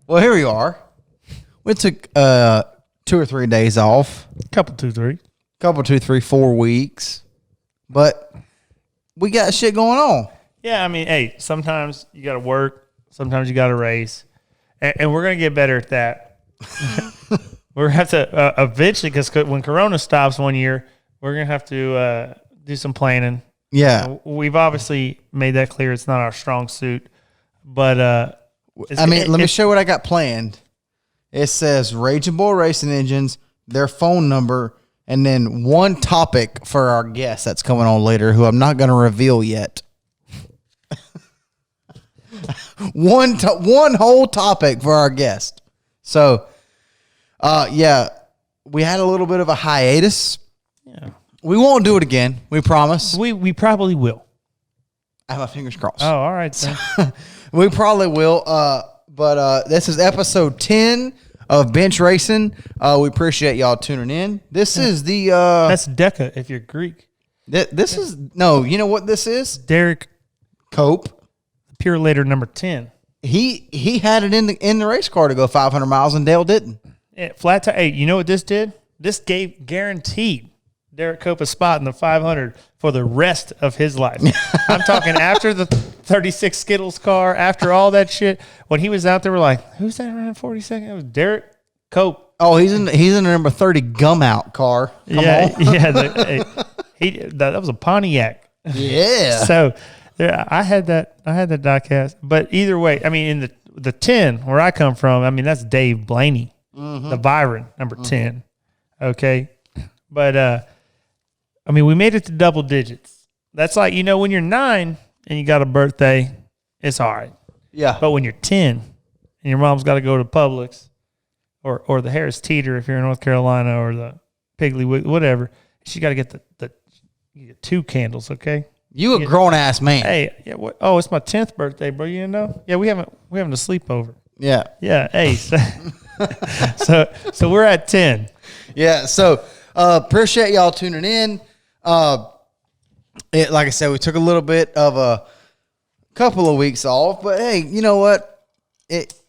Well, here we are. We took 2 or 3 days off. Couple, 2, 3. 4 weeks. But we got shit going on. Yeah, I mean, hey, sometimes you got to work. Sometimes you got to race. And we're going to get better at that. We're going to have to eventually, because when Corona stops one year, we're going to have to do some planning. Yeah. We've obviously made that clear. It's not our strong suit. But, let me show you what I got planned. It says Raging Bull Racing Engines, their phone number, and then one topic for our guest that's coming on later, who I'm not going to reveal yet. One whole topic for our guest. So, yeah, we had a little bit of a hiatus. Yeah. We won't do it again. We promise. We probably will. I have my fingers crossed. Oh, all right. Then. We probably will. But this is episode 10 of Bench Racing. We appreciate y'all tuning in. This is the that's Deca if you're Greek. This is no. You know what this is? Derek Cope. Pure later number 10. He had it in the race car to go 500 miles, and Dale didn't. Yeah, flat tire. Hey, you know what this did? This guaranteed Derek Cope a spot in the 500 for the rest of his life. I'm talking after the 36 Skittles car, after all that shit. When he was out there, we're like, who's that around 42nd? It was Derek Cope. Oh, he's in the number 30 gum out car. Come on. Yeah. That was a Pontiac. Yeah. So I had that diecast. But either way, I mean, in the 10 where I come from, I mean, that's Dave Blaney, the Byron, number 10. Okay. But, I mean, we made it to double digits. That's like, when you're 9 and you got a birthday, it's all right. Yeah. But when you're 10 and your mom's got to go to Publix or the Harris Teeter if you're in North Carolina, or the Piggly Wiggly, whatever, she got to get you get 2 candles, okay? You a grown-ass man. Hey, yeah, oh, it's my 10th birthday, bro. You know? Yeah, we having a sleepover. Yeah. Yeah, hey. So we're at 10. Yeah, so appreciate y'all tuning in. Like I said, we took a little bit of a couple of weeks off, but hey, you know what?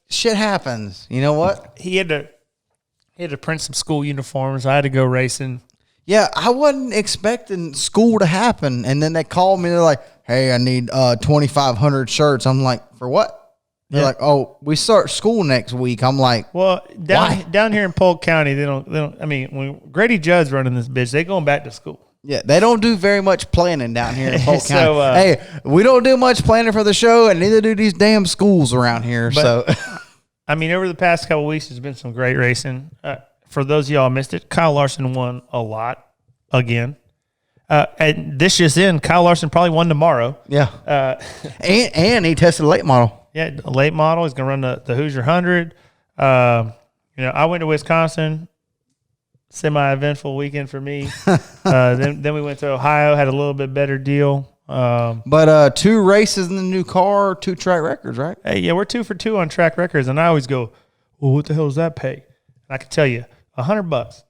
Shit happens. You know what? He had to print some school uniforms. I had to go racing. Yeah, I wasn't expecting school to happen, and then they called me. They're like, "Hey, I need 2,500 shirts." I'm like, "For what?" They're like, "Oh, we start school next week." I'm like, "Well, down here in Polk County, they don't. I mean, when Grady Judd's running this bitch, they going back to school." Yeah, they don't do very much planning down here in Polk County. So, hey, we don't do much planning for the show, and neither do these damn schools around here. So, I mean, over the past couple of weeks, there's been some great racing. For those of y'all missed it, Kyle Larson won a lot again. And this just in, Kyle Larson probably won tomorrow. Yeah. And he tested a late model. Yeah, a late model. He's going to run the Hoosier 100. I went to Wisconsin. Semi-eventful weekend for me. Then we went to Ohio, had a little bit better deal. But 2 races in the new car, 2 track records, right? Hey, yeah, we're 2 for 2 on track records, and I always go, well, what the hell does that pay? And I can tell you, $100.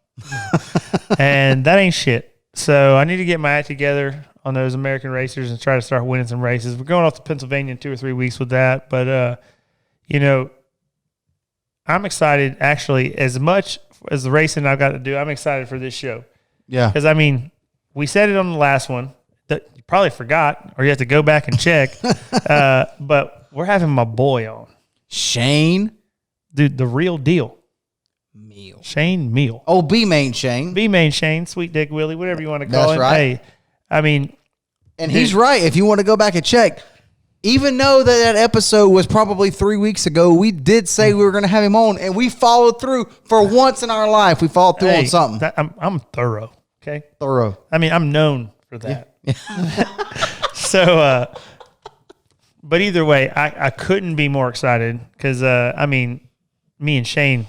And that ain't shit. So I need to get my act together on those American racers and try to start winning some races. We're going off to Pennsylvania in 2 or 3 weeks with that. But, I'm excited, actually, as much as the racing I've got to do. I'm excited for this show. Yeah. Because, I mean, we said it on the last one that you probably forgot, or you have to go back and check. But we're having my boy on. Shane. Dude, the real deal. Hmiel. Shane Hmiel. Oh, B-Main Shane. B-Main Shane, Sweet Dick Willie, whatever you want to call That's him. right. Hey, I mean. And he's right. If you want to go back and check, even though that episode was probably 3 weeks ago, we did say we were going to have him on, and we followed through. For once in our life, we followed through on something. I'm thorough, okay? Thorough. I mean, I'm known for that. Yeah. So, but either way, I couldn't be more excited because, I mean, me and Shane,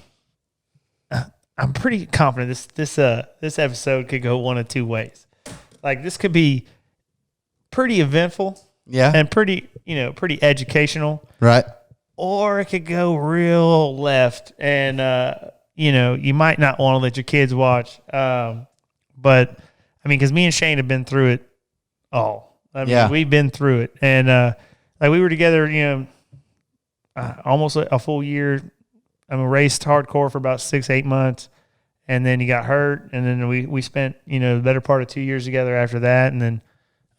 I'm pretty confident this episode could go one of 2 ways. Like, this could be pretty eventful. Yeah. And pretty educational. Right. Or it could go real left and, you might not want to let your kids watch. But, I mean, because me and Shane have been through it all. I mean, we've been through it. And, like, we were together, almost a full year raced hardcore for about 6-8 months, and then he got hurt, and then we spent the better part of 2 years together after that, and then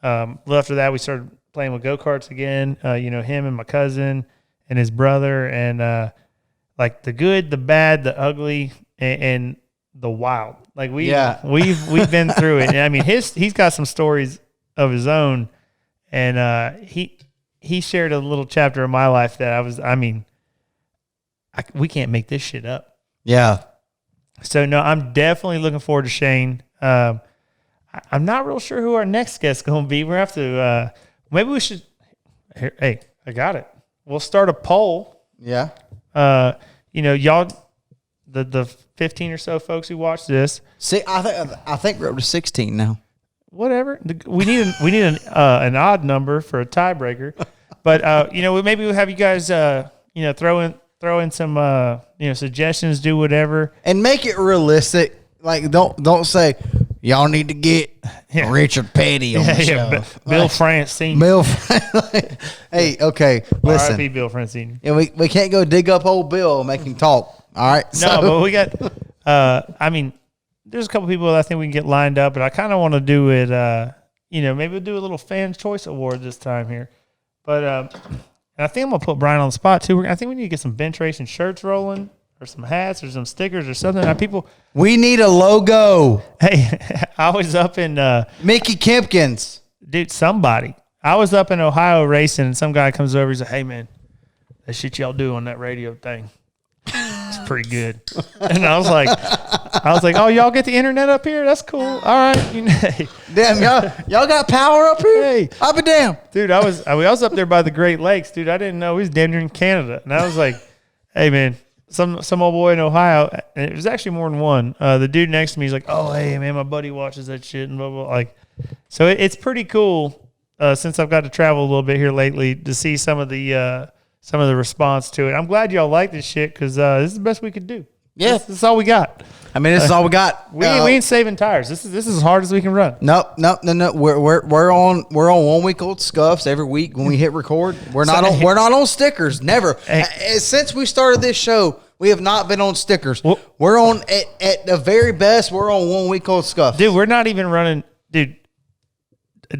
after that we started playing with go-karts again. Him and my cousin and his brother, and like the good, the bad, the ugly, and the wild. Like we've been through it. And I mean, he's got some stories of his own, and he shared a little chapter of my life that we can't make this shit up. Yeah. So no, I'm definitely looking forward to Shane. I'm not real sure who our next guest is going to be. We're going to have to, maybe we should, hey, I got it. We'll start a poll. Yeah. Y'all, the 15 or so folks who watch this. See, I think we're up to 16 now. Whatever. We need an odd number for a tiebreaker, but maybe we'll have you guys throw in some suggestions, do whatever, and make it realistic. Like don't say y'all need to get Richard Petty on the show. Bill France Sr. Bill. Hey, okay, listen. R.I.P. Bill France Sr. Yeah, we can't go dig up old Bill and make him talk. All right. No, but we got. There's a couple people that I think we can get lined up, but I kind of want to do it. Maybe we'll do a little fan choice award this time here. But and I think I'm gonna put Brian on the spot too. I think we need to get some bench racing shirts rolling, or some hats, or some stickers, or something. We need a logo. Hey, I was up in Mickey Kempkins. Dude, somebody. I was up in Ohio racing, and some guy comes over. He's like, "Hey, man, that shit y'all do on that radio thing, it's pretty good." And I was like, "Oh, y'all get the internet up here? That's cool. All right." Damn, y'all got power up here? Hey, I'll be damn. Dude, I was up there by the Great Lakes, dude. I didn't know he was damn near in Canada, and I was like, "Hey, man." Some old boy in Ohio, and it was actually more than one. The dude next to me is like, "Oh, hey, man, my buddy watches that shit," and blah, blah, blah. Like, so it's pretty cool since I've got to travel a little bit here lately to see some of the response to it. I'm glad y'all like this shit because this is the best we could do. Yeah, this is all we got. I mean, this is all we got. We ain't saving tires. This is as hard as we can run. No. We're on 1 week old scuffs every week when we hit record. We're not on stickers. Never. Since we started this show, we have not been on stickers. Well, we're on at the very best. We're on 1 week old scuffs. Dude, we're not even running. Dude,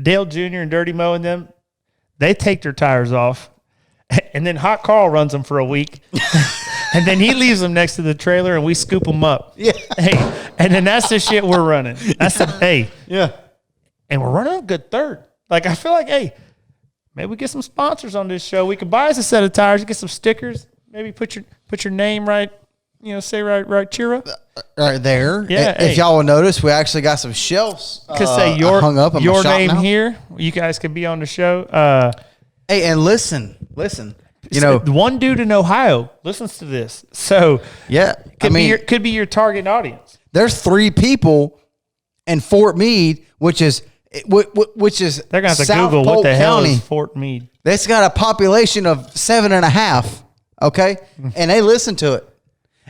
Dale Jr. and Dirty Mo and them, they take their tires off, and then Hot Carl runs them for a week. And then he leaves them next to the trailer, and we scoop them up. Yeah. Hey, and then that's the shit we're running. Yeah. And we're running a good third. Like, I feel like, hey, maybe we get some sponsors on this show. We could buy us a set of tires, get some stickers, maybe put your name right, say right, Chira. Right there. Yeah. If y'all will notice, we actually got some shelves say hung up in your my shop name now. here. You guys could be on the show. Hey, and listen. One dude in Ohio listens to this, so yeah, could be your target audience. There's 3 people in Fort Meade, which is they're gonna have to South Google Polk what the hell County. is Fort Meade. That's got a population of 7.5. Okay, and they listen to it,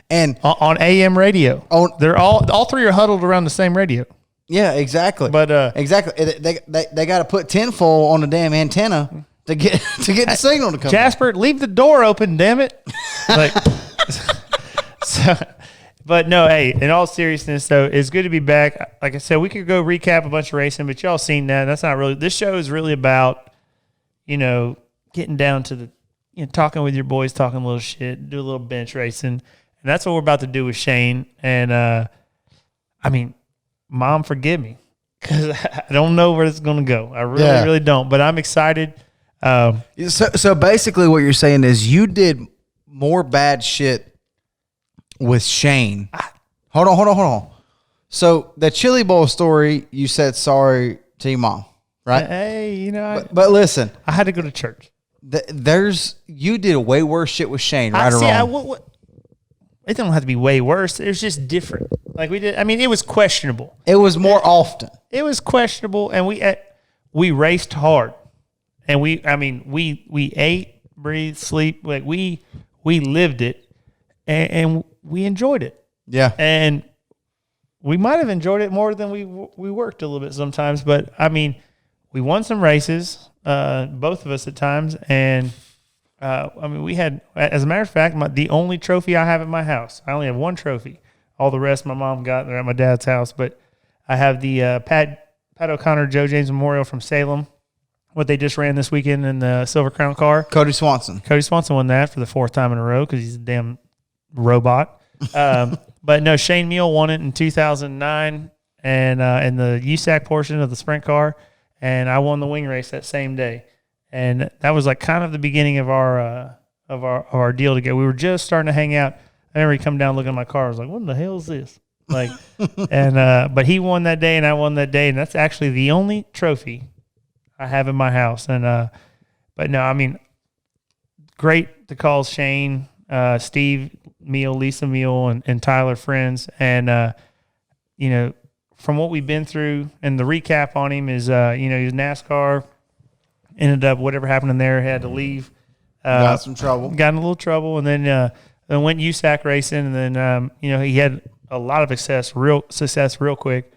and on AM radio. They're all 3 are huddled around the same radio. Yeah, exactly. But exactly, they got to put tinfoil on the damn antenna to get the signal to come. Jasper, leave the door open, damn it! Like, so, but no, hey. In all seriousness, though, it's good to be back. Like I said, we could go recap a bunch of racing, but y'all seen that. That's not really. This show is really about, getting down to the, talking with your boys, talking a little shit, do a little bench racing, and that's what we're about to do with Shane. And Mom, forgive me because I don't know where it's going to go. I really don't. But I'm excited. So basically what you're saying is you did more bad shit with Shane. Hold on. So the Chili Bowl story, you said sorry to your mom, right? Hey, but listen, I had to go to church. You did way worse shit with Shane, right or wrong? It don't have to be way worse. It was just different. Like we did. I mean, it was questionable. It was more often. It was questionable, and we raced hard. And we ate, breathed, sleep. Like we lived it, and we enjoyed it. Yeah. And we might have enjoyed it more than we worked a little bit sometimes. But we won some races, both of us at times, and I mean, we had, as a matter of fact, the only trophy I have at my house. I only have one trophy. All the rest my mom got. They're at my dad's house. But I have the Pat O'Connor Joe James Memorial from Salem. What they just ran this weekend in the Silver Crown car. Cody Swanson won that for the 4th time in a row because he's a damn robot. But no, Shane Hmiel won it in 2009 and in the USAC portion of the sprint car, and I won the wing race that same day. And that was like kind of the beginning of our deal together. We were just starting to hang out. I remember he come down looking at my car. I was like, "What in the hell is this?" Like, and but he won that day, and I won that day, and that's actually the only trophy I have in my house. And but no, I mean, great to call Shane, Steve Hmiel, Lisa Hmiel, and Tyler friends. And you know, from what we've been through, and the recap on him is, you know, he was NASCAR, ended up whatever happened in there, had to leave, got in a little trouble, and then went USAC racing, and then you know, he had a lot of success real quick.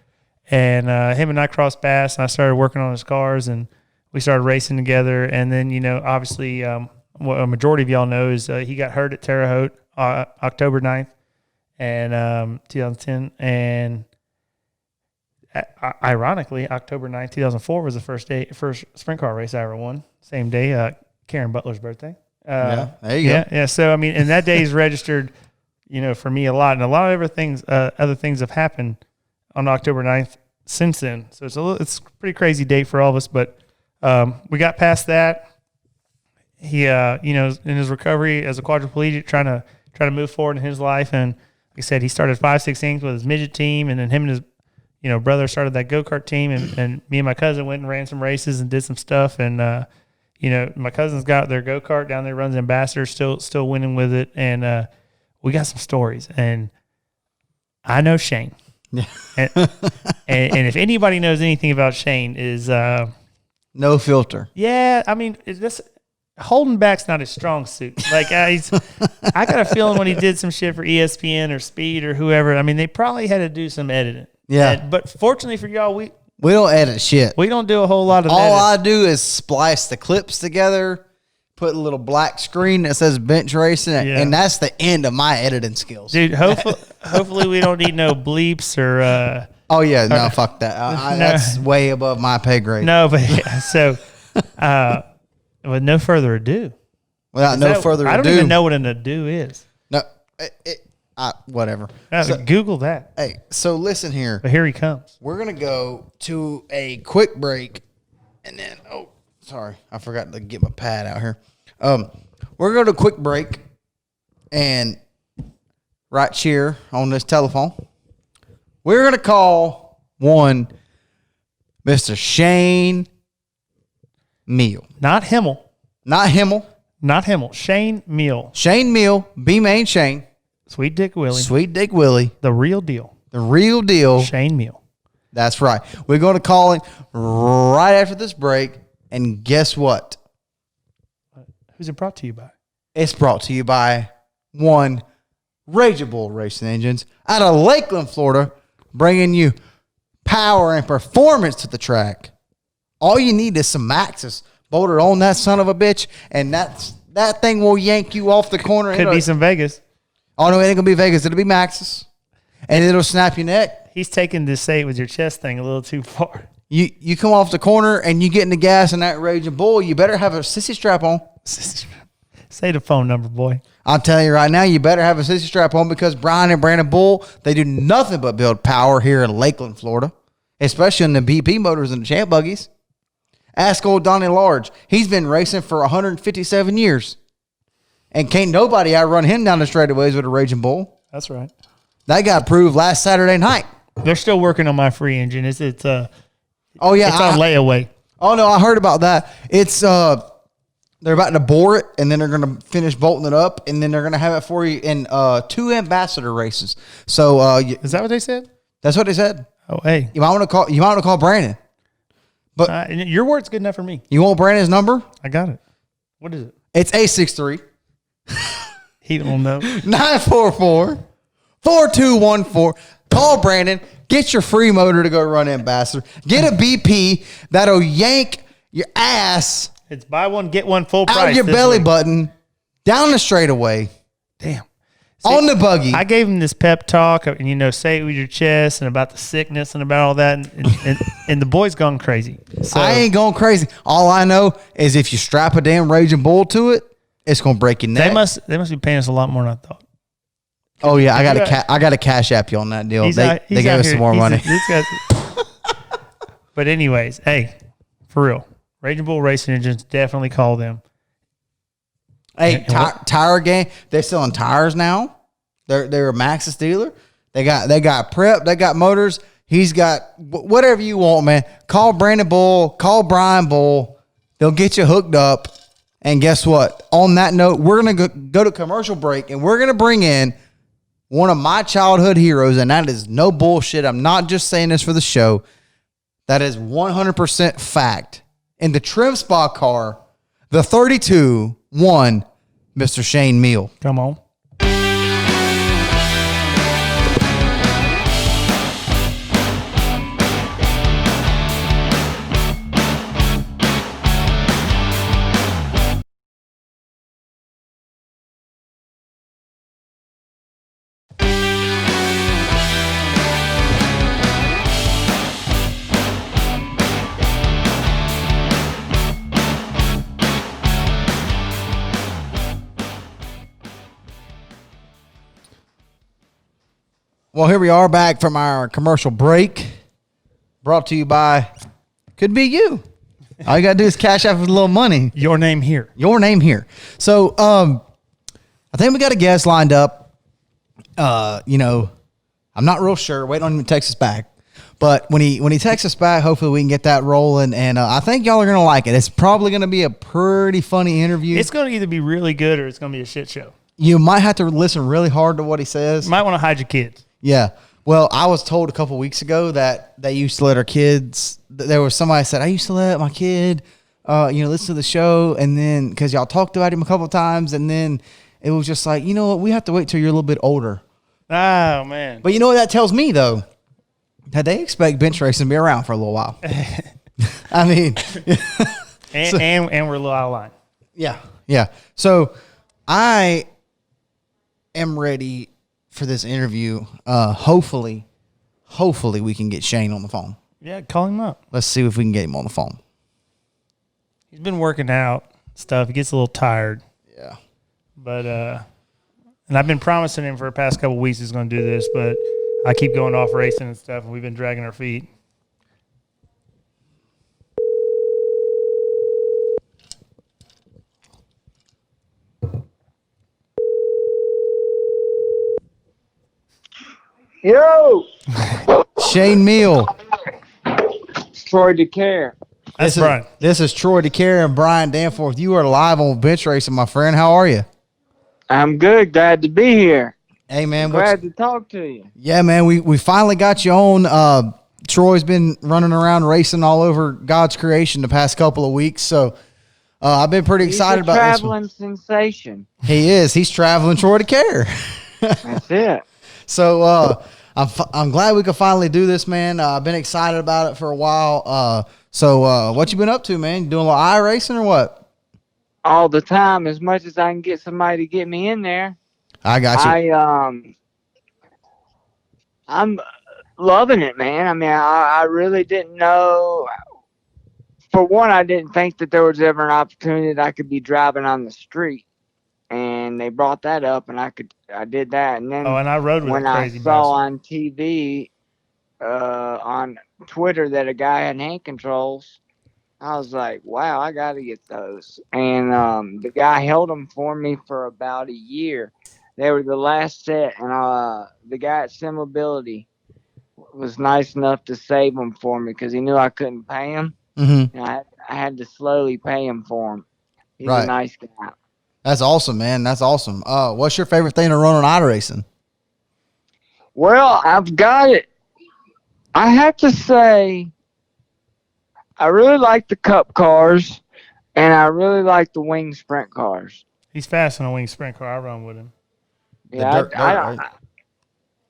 And him and I crossed paths, and I started working on his cars, and we started racing together. And then, you know, obviously, what a majority of y'all know is he got hurt at Terre Haute October 9th, and 2010. And ironically, October 9th, 2004 was the first sprint car race I ever won. Same day, Karen Butler's birthday. Yeah, there you go. Yeah. So I mean, and that day is registered, you know, for me a lot, and a lot of other things have happened on October 9th since then. So it's a pretty crazy date for all of us, but we got past that. He, you know, in his recovery as a quadriplegic, trying to move forward in his life. And like I said, he started 5/6 Inc. with his midget team, and then him and his, you know, brother started that go-kart team, and me and my cousin went and ran some races and did some stuff. And, you know, my cousin's got their go-kart down there, runs Ambassador, still winning with it. And we got some stories. And I know Shane. Yeah. and if anybody knows anything about Shane is no filter. Yeah, I mean, holding back's not his strong suit. Like I got a feeling when he did some shit for ESPN or Speed or whoever, I mean, they probably had to do some editing. Yeah. But fortunately for y'all, we don't edit shit. We don't do a whole lot of all I do is splice the clips together, put a little black screen that says bench racing, and that's the end of my editing skills. Dude, hopefully we don't need no bleeps or oh yeah, no, fuck that. No. That's way above my pay grade. No, but yeah, so with no further ado. I don't even know what an ado is. No, whatever. Google that. Hey, so listen here. But here he comes. We're gonna go to a quick break, and then sorry, I forgot to get my pad out here. We're going to a quick break, and right here on this telephone, we're going to call one Mr. Shane Hmiel. Not Hmiel. Shane Hmiel. Shane Hmiel, B-Main Shane. Sweet Dick Willie. The real deal. Shane Hmiel. That's right. We're going to call him right after this break. And guess what? Who's it brought to you by? It's brought to you by one Raging Bull Racing Engines out of Lakeland, Florida, bringing you power and performance to the track. All you need is some Maxxis bolted on that son of a bitch, and that thing will yank you off the corner. Could be some Vegas. Oh, no, it ain't going to be Vegas. It'll be Maxxis, and it'll snap your neck. He's taking this say it with your chest thing a little too far. You come off the corner and you get in the gas in that Raging Bull, you better have a sissy strap on. Say the phone number, boy. I'm telling you right now, you better have a sissy strap on because Brian and Brandon Bull, they do nothing but build power here in Lakeland, Florida, especially in the BP motors and the champ buggies. Ask old Donnie Large. He's been racing for 157 years. And can't nobody outrun him down the straightaways with a Raging Bull. That's right. That got proved last Saturday night. They're still working on my free engine. It's oh yeah, it's on layaway. Oh no, I heard about that. It's they're about to bore it, and then they're going to finish bolting it up, and then they're going to have it for you in 2 ambassador races. So is that what they said? That's what they said. Oh hey, you might want to call Brandon. But your word's good enough for me. You want Brandon's number? I got it. What is it? It's 863. He don't know. 944-4214. Call Brandon. Get your free motor to go run Ambassador. Get a BP that'll yank your ass It's buy one, get one full price. Out your belly button, down the straightaway. Damn. On the buggy. I gave him this pep talk, and say it with your chest and about the sickness and about all that, and the boy's gone crazy. So, I ain't going crazy. All I know is if you strap a damn Raging Bull to it, it's gonna break your neck. They must be paying us a lot more than I thought. Oh yeah, I got to cash app you on that deal. They gave us some more money. But anyways, hey, for real, Raging Bull Racing Engines, definitely call them. Hey, tire game. They're selling tires now. They're a Maxxis dealer. They got prep. They got motors. He's got whatever you want, man. Call Brandon Bull. Call Brian Bull. They'll get you hooked up. And guess what? On that note, we're gonna go to commercial break, and we're gonna bring in one of my childhood heroes, and that is no bullshit. I'm not just saying this for the show. That is 100% fact. In the trim spa car, the 32 won Mr. Shane Hmiel. Come on. Well, here we are back from our commercial break. Brought to you by, could be you. All you got to do is cash out with a little money. Your name here. Your name here. So, I think we got a guest lined up. I'm not real sure. Waiting on him to text us back. But when he texts us back, hopefully we can get that rolling. And I think y'all are going to like it. It's probably going to be a pretty funny interview. It's going to either be really good or it's going to be a shit show. You might have to listen really hard to what he says. You might want to hide your kids. Yeah. Well, I was told a couple weeks ago that they used to let our kids. There was somebody that said, I used to let my kid, listen to the show. And then, because y'all talked about him a couple of times. And then it was just like, you know what? We have to wait till you're a little bit older. Oh, man. But you know what that tells me, though? That they expect bench racing to be around for a little while. I mean. and we're a little out of line. Yeah. Yeah. So I am ready for this interview. Hopefully we can get Shane on the phone. Yeah, call him up. Let's see if we can get him on the phone. He's been working out stuff. He gets a little tired. Yeah. But and I've been promising him for the past couple of weeks he's going to do this, but I keep going off racing and stuff, and we've been dragging our feet. Yo! Shane Hmiel. Troy DeCaire. That's Brian. This is Troy DeCaire and Brian Danforth. You are live on bench racing, my friend. How are you? I'm good. Glad to be here. Hey, man. Glad to talk to you. Yeah, man. We finally got you on. Troy's been running around racing all over God's creation the past couple of weeks, so I've been pretty excited about this one. Traveling sensation. He is. He's traveling Troy DeCaire. That's it. So I'm glad we could finally do this, man. I've been excited about it for a while. So what you been up to, man? You doing a little iRacing or what? All the time, as much as I can get somebody to get me in there. I got you. I'm loving it, man. I mean, I really didn't know. For one, I didn't think that there was ever an opportunity that I could be driving on the street. And they brought that up, and I did that. And then and I rode with when a crazy I saw bastard on TV, on Twitter that a guy had hand controls, I was like, wow, I got to get those. And the guy held them for me for about a year. They were the last set, and the guy at SimAbility was nice enough to save them for me because he knew I couldn't pay him. Mm-hmm. And I had to slowly pay him for him. He's Right. a nice guy. That's awesome, man. That's awesome. What's your favorite thing to run on iRacing? Well, I've got it. I have to say, I really like the Cup cars, and I really like the Wing Sprint cars. He's fast on a wing sprint car. I run with him. Yeah,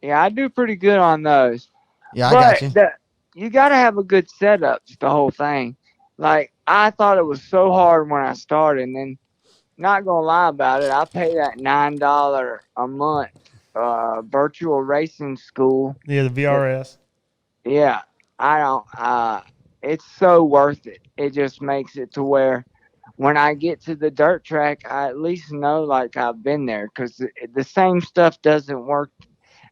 I do pretty good on those. Yeah, I got you. You got to have a good setup, the whole thing. Like, I thought it was so hard when I started, and then not gonna lie about it, I pay that $9 a month virtual racing school. Yeah, the VRS. Yeah, I don't. It's so worth it. It just makes it to where when I get to the dirt track, I at least know like I've been there because the same stuff doesn't work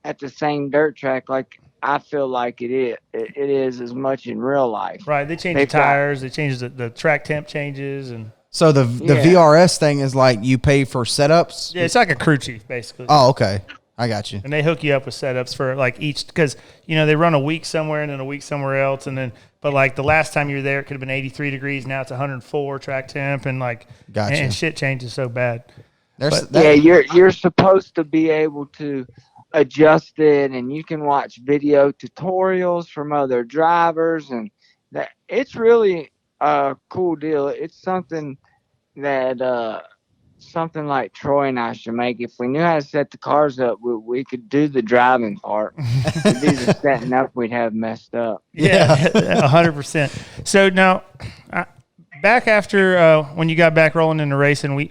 at the same dirt track like I feel like it is as much in real life. Right. They change the They've got tires. They change the track temp changes and. So the Yeah. VRS thing is like you pay for setups. Yeah, it's like a crew chief basically. Oh, okay. I got you. And they hook you up with setups for like each because they run a week somewhere and then a week somewhere else and then but like the last time you were there it could have been 83 degrees, now it's 104 track temp and like Gotcha. and shit changes so bad. yeah, you're supposed to be able to adjust it, and you can watch video tutorials from other drivers, and that it's really a cool deal. It's something that something like Troy and I should make. If we knew how to set the cars up, we could do the driving part. To do the setting up, we'd have messed up. Yeah, 100%. So now, back after when you got back rolling into racing, you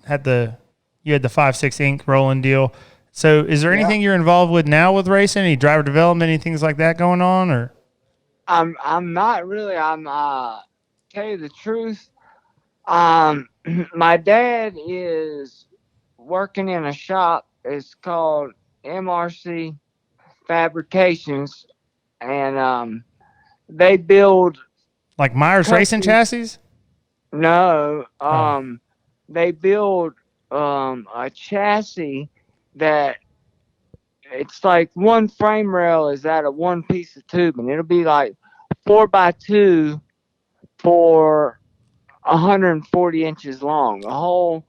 had the 5.6 Inc. rolling deal. So is there anything you're involved with now with racing? Any driver development, any things like that going on, or? I'm not really. Tell you the truth. My dad is working in a shop. It's called MRC Fabrications, and they build like Myers Racing chassis? No, they build a chassis that it's like one frame rail is out of one piece of tubing. It'll be like 4x2 for 140 inches long. The whole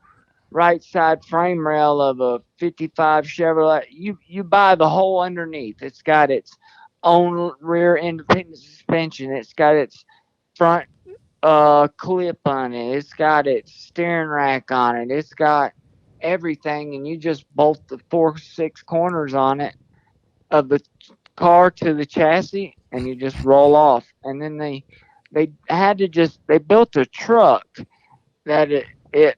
right side frame rail of a 55 Chevrolet. You buy the whole underneath. It's got its own rear independent suspension. It's got its front clip on it. It's got its steering rack on it. It's got everything, and you just bolt the 4-6 corners on it of the car to the chassis, and you just roll off. And then they built a truck that it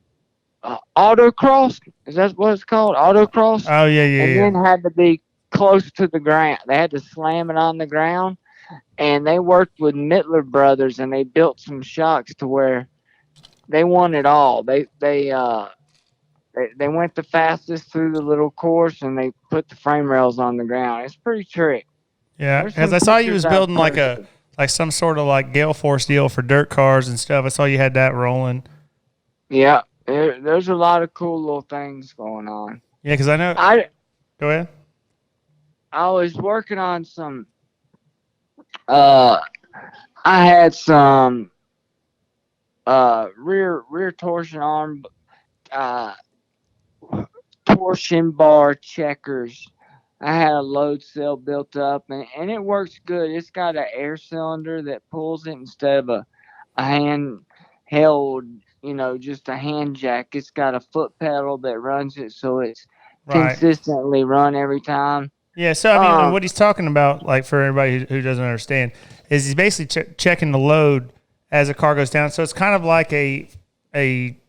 autocross. Is that what it's called? Autocross. Oh yeah. And then had to be close to the ground. They had to slam it on the ground. And they worked with Mittler Brothers, and they built some shocks to where they won it all. They went the fastest through the little course, and they put the frame rails on the ground. It's pretty trick. Yeah, because I saw you was building like some sort of like gale force deal for dirt cars and stuff. I saw you had that rolling. Yeah, there's a lot of cool little things going on. Yeah, because I know. Go ahead. I was working on some. I had some rear torsion arm torsion bar checkers. I had a load cell built up, and it works good. It's got an air cylinder that pulls it instead of a handheld, just a hand jack. It's got a foot pedal that runs it, so it's consistently run every time. Yeah, so I mean, what he's talking about, like for everybody who doesn't understand, is he's basically checking the load as the car goes down. So it's kind of like a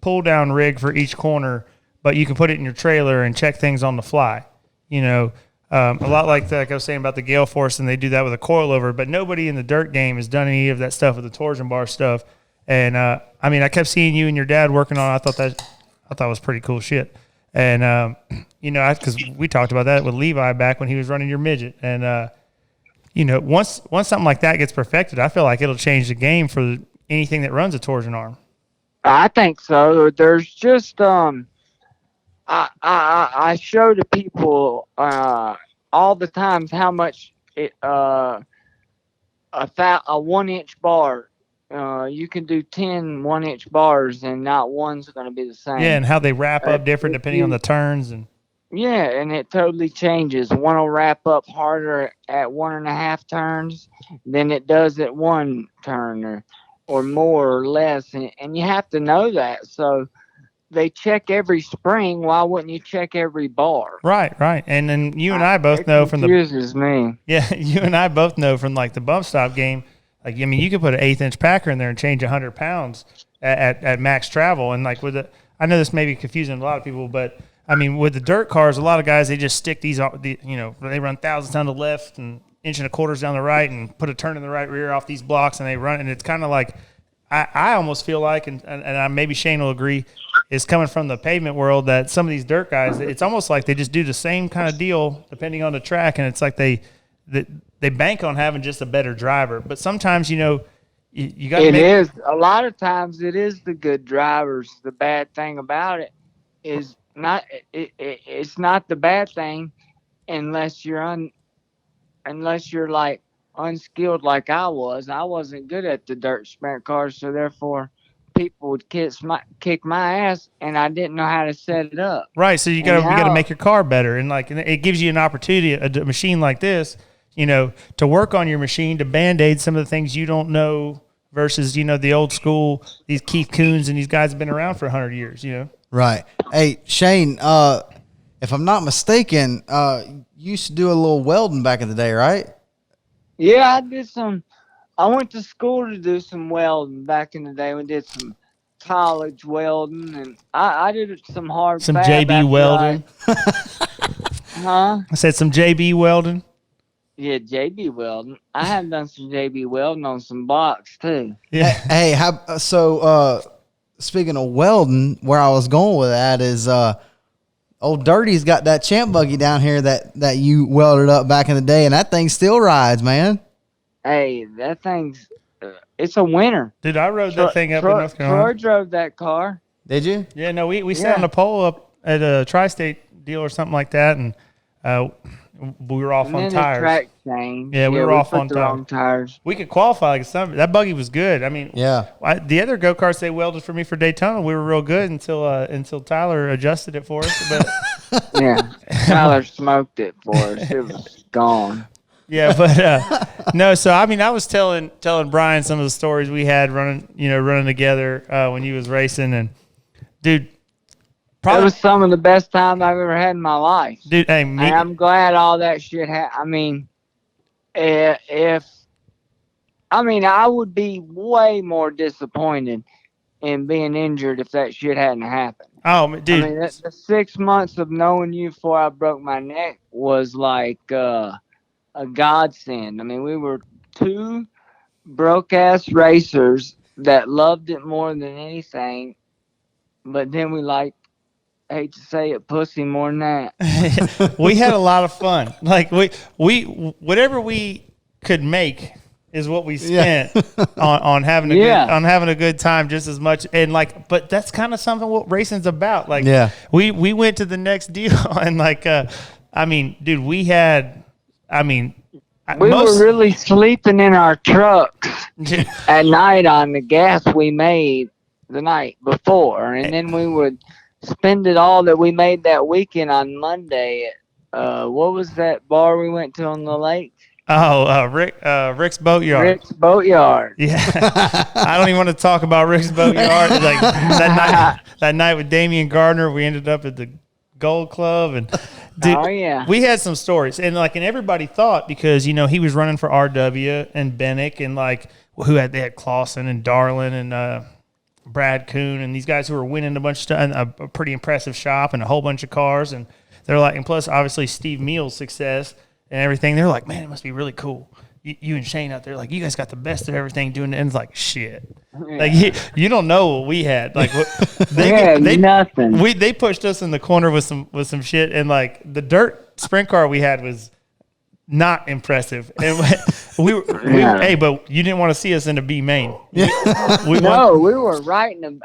pull down rig for each corner, but you can put it in your trailer and check things on the fly. A lot like I was saying about the gale force, and they do that with a coilover. But nobody in the dirt game has done any of that stuff with the torsion bar stuff. And I kept seeing you and your dad working on it. I thought it was pretty cool shit. And because we talked about that with Levi back when he was running your midget. And once something like that gets perfected, I feel like it'll change the game for anything that runs a torsion arm. I think so. There's just I show to people all the times how much a 1-inch bar. You can do 10 1-inch bars, and not one's going to be the same. Yeah, and how they wrap up different depending on the turns. Yeah, and it totally changes. One will wrap up harder at 1.5 turns than it does at 1 turn, or more or less. And you have to know that. So they check every spring. Why wouldn't you check every bar? Right. And then you and I both know from the... It confuses me. Yeah, you and I both know from like the bump stop game, Like, I mean, you could put an 1/8-inch packer in there and change 100 pounds at max travel. And like I know this may be confusing to a lot of people, but I mean, with the dirt cars, a lot of guys, they just stick they run thousands down the left and 1.25 down the right and put a turn in the right rear off these blocks, and they run. And it's kind of like, I almost feel like, and maybe Shane will agree, is coming from the pavement world, that some of these dirt guys, it's almost like they just do the same kind of deal depending on the track, and it's like they bank on having just a better driver. But sometimes, you got to is. A lot of times it is the good drivers. The bad thing about it is it's not the bad thing unless you're like unskilled like I was. I wasn't good at the dirt sprint cars, so therefore people would kick my ass, and I didn't know how to set it up. Right, so you got to make your car better, and it gives you an opportunity, a machine like this, to work on your machine, to band-aid some of the things you don't know versus the old school, these Keith Coons and these guys have been around for 100 years. Right. Hey, Shane, if I'm not mistaken, you used to do a little welding back in the day, right? Yeah, I went to school to do some welding back in the day. We did some college welding, and I did some hard some fab JB welding. Huh? I said some JB welding. Yeah, JB welding. I have done some JB welding on some blocks too. Yeah. Hey, speaking of welding, where I was going with that is old Dirty's got that champ buggy down here that you welded up back in the day, and that thing still rides, man. Hey, that thing's it's a winner. Dude, I rode that thing up in North Carolina. Troy drove that car. Did you? Yeah, no, we sat on a pole up at a tri-state deal or something like that, and we were off on tires. The track changed. Yeah, we were off on tires. We could qualify like something. That buggy was good. I mean, yeah. The other go-karts they welded for me for Daytona, we were real good until Tyler adjusted it for us. But yeah, Tyler smoked it for us. It was gone. Yeah, but no. So I mean, I was telling Brian some of the stories we had running together when he was racing, and dude, it was some of the best time I've ever had in my life. Dude, hey, and I'm glad all that shit happened. I mean, I would be way more disappointed in being injured if that shit hadn't happened. Oh, dude. I mean, the 6 months of knowing you before I broke my neck was like a godsend. I mean, we were two broke-ass racers that loved it more than anything, but then we I hate to say it, pussy more than that. We had a lot of fun. Like we whatever we could make is what we spent on having a good time just as much. And but that's kind of something what racing's about. Like we went to the next deal and dude, we were really sleeping in our trucks at night on the gas we made the night before, and then we would spend it all that we made that weekend on Monday. What was that bar we went to on the lake? Oh, Rick's Boatyard. Rick's Boatyard. Yeah, I don't even want to talk about Rick's Boatyard. Like that night with Damian Gardner, we ended up at the Gold Club, and dude, we had some stories, and everybody thought because he was running for RW and Bennick, and they had Clausen and Darlin and Brad Kuhn and these guys who were winning a bunch of stuff, and a pretty impressive shop and a whole bunch of cars, and they're and plus obviously Steve Hmiel's success and everything. They're like, man, it must be really cool. You and Shane out there, you guys got the best of everything doing it. And it's shit. Yeah. You don't know what we had. They nothing. They pushed us in the corner with some shit, and the dirt sprint car we had was not impressive. And hey, but you didn't want to see us in a B main. We were right in the.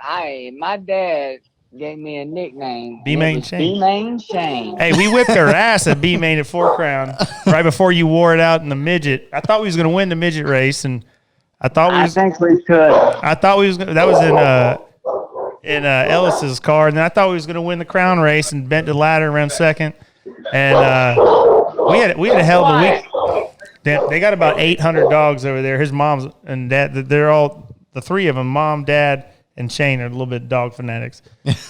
My dad gave me a nickname. B-Main Shane. B-Main Shane. Hey, we whipped our ass at B-Main at 4 Crown right before you wore it out in the midget. I thought we was going to win the midget race, and I think we could. I thought we was gonna, that was in Ellis's car, and then I thought we was going to win the Crown race and bent the ladder around second. And we had a hell of a week. They got about 800 dogs over there. His mom's and dad, they're all the three of them, mom, dad, and Shane are a little bit dog fanatics.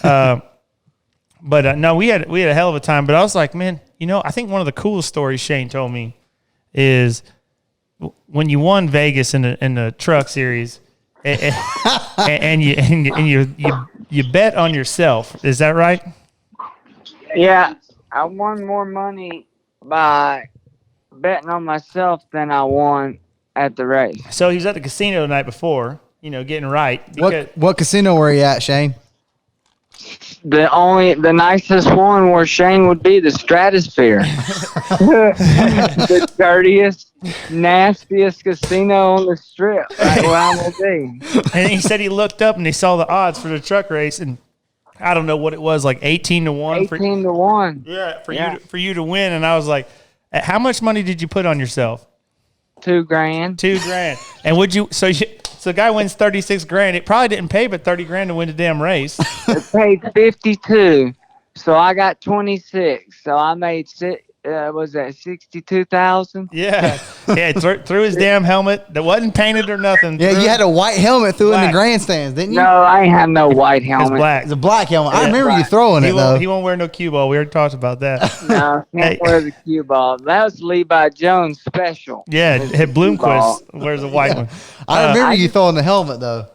But no, we had a hell of a time. But I was like, man, I think one of the coolest stories Shane told me is when you won Vegas in the truck series, and you bet on yourself. Is that right? Yeah, I won more money by betting on myself than I won at the race. So he was at the casino the night before, getting right. What casino were you at, Shane? The nicest one where Shane would be the Stratosphere. The dirtiest, nastiest casino on the strip. Right where I'm gonna be. And he said he looked up and he saw the odds for the truck race, and I don't know what it was, like 18-1. 18-1. Yeah, for you to win. And I was like, how much money did you put on yourself? $2,000. $2,000. And would you? So the guy wins $36,000. It probably didn't pay but $30,000 to win the damn race. It paid 52, so I got 26. So I made was that 62,000? Yeah. Threw his damn helmet that wasn't painted or nothing. Yeah, you had a white helmet threw in the grandstands, didn't you? No, I ain't have no white helmet. It's black. It's a black helmet. I remember black. you throwing it though. He won't wear no cue ball. We already talked about that. No, can't wear the cue ball. That was Levi Jones special. Yeah, Bloomquist wears a white one. I remember you throwing the helmet though.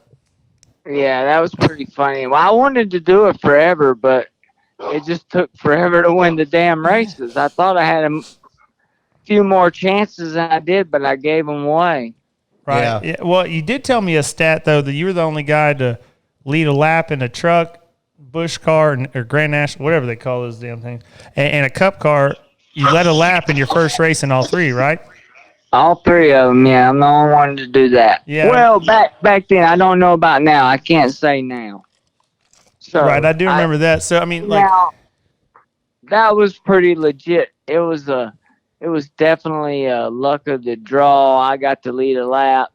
Yeah, that was pretty funny. Well, I wanted to do it forever, but it just took forever to win the damn races. I thought I had a few more chances than I did, but I gave them away. Right. Yeah. Well, you did tell me a stat, though, that you were the only guy to lead a lap in a truck, Busch car, or Grand National, whatever they call those damn things, and a Cup car. You led a lap in your first race in all three, right? All three of them, yeah. I'm the only one to do that. Yeah. Well, back then, I don't know about now. I can't say now. So right, I do remember that. So I mean, now, that was pretty legit. It was definitely a luck of the draw. I got to lead a lap,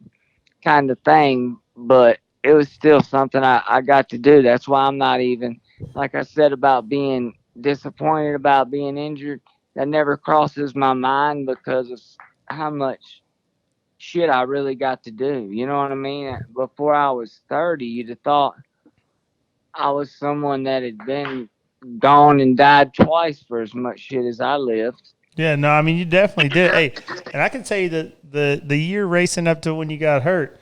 kind of thing. But it was still something I got to do. That's why I'm not even, like I said about being disappointed about being injured. That never crosses my mind because of how much shit I really got to do. You know what I mean? Before I was 30, you'd have thought I was someone that had been gone and died twice for as much shit as I lived. Yeah, no, I mean, you definitely did. Hey, and I can tell you that the year racing up to when you got hurt,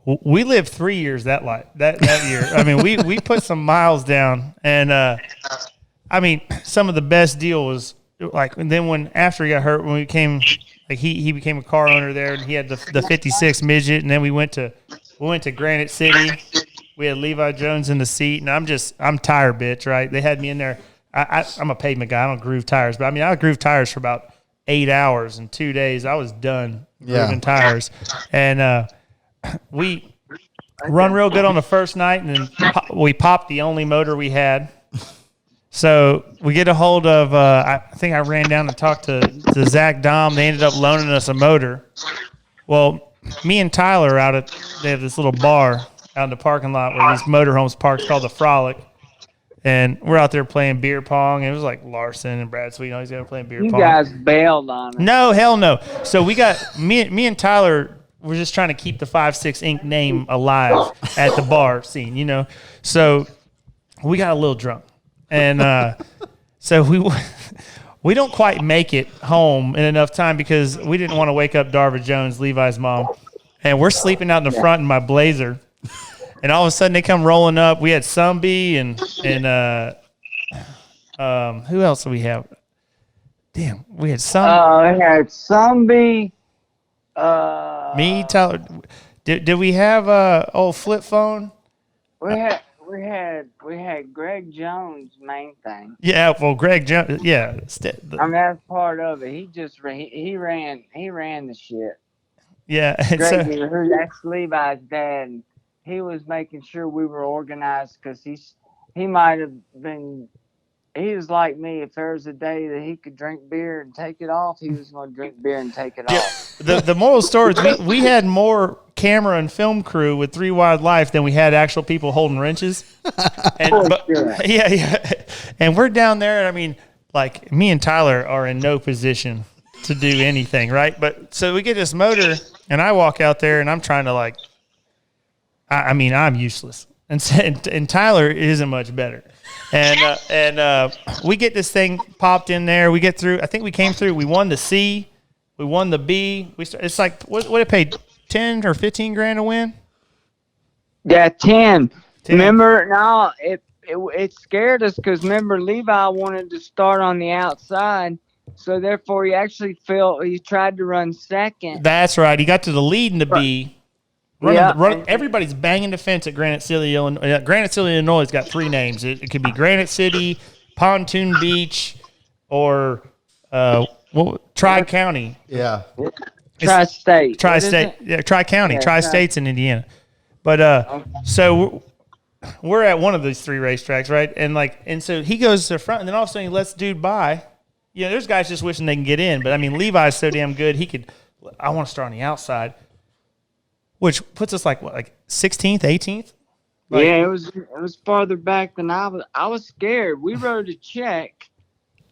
we lived 3 years that year. I mean, we put some miles down, and I mean, some of the best deal was like, and then when after he got hurt, when we came, like he became a car owner there, and he had the 56 midget, and then we went to Granite City. We had Levi Jones in the seat, and I'm tired, bitch, right? They had me in there. I'm a pavement guy. I don't groove tires, but I mean, I groove tires for about 8 hours in 2 days. I was done grooving tires, and we run real good on the first night, and then we popped the only motor we had. So we get a hold of, I think I ran down and talked to Zach Dom. They ended up loaning us a motor. Well, me and Tyler they have this little bar out in the parking lot where these motorhomes parked called the Frolic. And we're out there playing beer pong. And it was like Larson and Brad Sweet. He's out playing beer pong. You guys bailed on it. No, hell no. So we got, me and Tyler were just trying to keep the 5-6 Inc. name alive at the bar scene, So we got a little drunk. And so we don't quite make it home in enough time because we didn't want to wake up Darva Jones, Levi's mom. And we're sleeping out in the front in my Blazer. And all of a sudden they come rolling up. We had Sumby and who else do we have? Damn, we had We had Sumby. Me, Tyler. Did we have old flip phone? We had Greg Jones, main thing. Yeah, well, Greg Jones. Yeah, I mean, that's part of it. He ran the shit. Yeah, Greg, that's Levi's dad. And he was making sure we were organized because he might have been. He was like me. If there was a day that he could drink beer and take it off, he was going to drink beer and take it off. The moral story is we had more camera and film crew with 3 Wide Life than we had actual people holding wrenches. Yeah. And we're down there, and I mean, like, me and Tyler are in no position to do anything, right? But so we get this motor, and I walk out there, and I'm trying to, like, I mean, I'm useless. And Tyler isn't much better. And we get this thing popped in there. We get through. I think we came through. We won the C We won the B. It's like what it paid 10 or 15 grand to win. Yeah, 10. 10. Remember, no, it scared us because remember Levi wanted to start on the outside, so therefore he tried to run second. That's right. He got to the lead in the B. Everybody's banging the fence at Granite City, Illinois. Granite City, Illinois has got 3 names. It could be Granite City, Pontoon Beach, or Tri-County. Yeah. Tri-State. Tri-State. Yeah, Tri-County. Tri-State's in Indiana. But so we're at one of these 3 racetracks, right? And so he goes to the front, and then all of a sudden he lets the dude by. Yeah, there's guys just wishing they can get in, but I mean Levi's so damn good. I want to start on the outside, which puts us like 16th, 18th. Yeah, it was farther back than I was. I was scared. We wrote a check.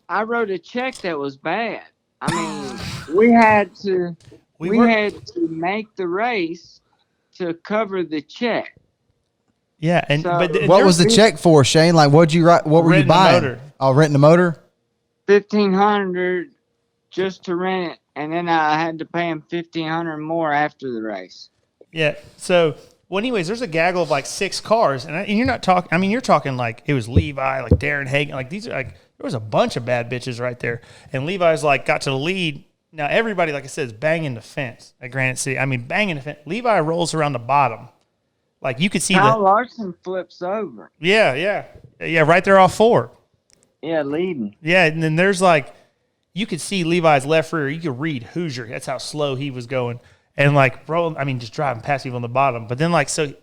I wrote a check that was bad. I mean, we had to make the race to cover the check. Yeah, and So, but What was the check for, Shane? Like, what'd you write? What were you Renting the buying? motor. Oh, renting the motor. $1,500 just to rent it, and then I had to pay him $1,500 more after the race. Yeah. So, well, anyways, there's a gaggle of like 6 cars, and you're not talking. I mean, you're talking like it was Levi, like Darren Hagen, like these are like there was a bunch of bad bitches right there, and Levi's like got to the lead. Now everybody, like I said, is banging the fence at Granite City. I mean, banging the fence. Levi rolls around the bottom, like you could see Kyle Larson flips over. Yeah, right there off 4. Yeah, leading. Yeah, and then there's like you could see Levi's left rear. You could read Hoosier. That's how slow he was going. And like, bro, I mean, just driving past people on the bottom. But then, like, so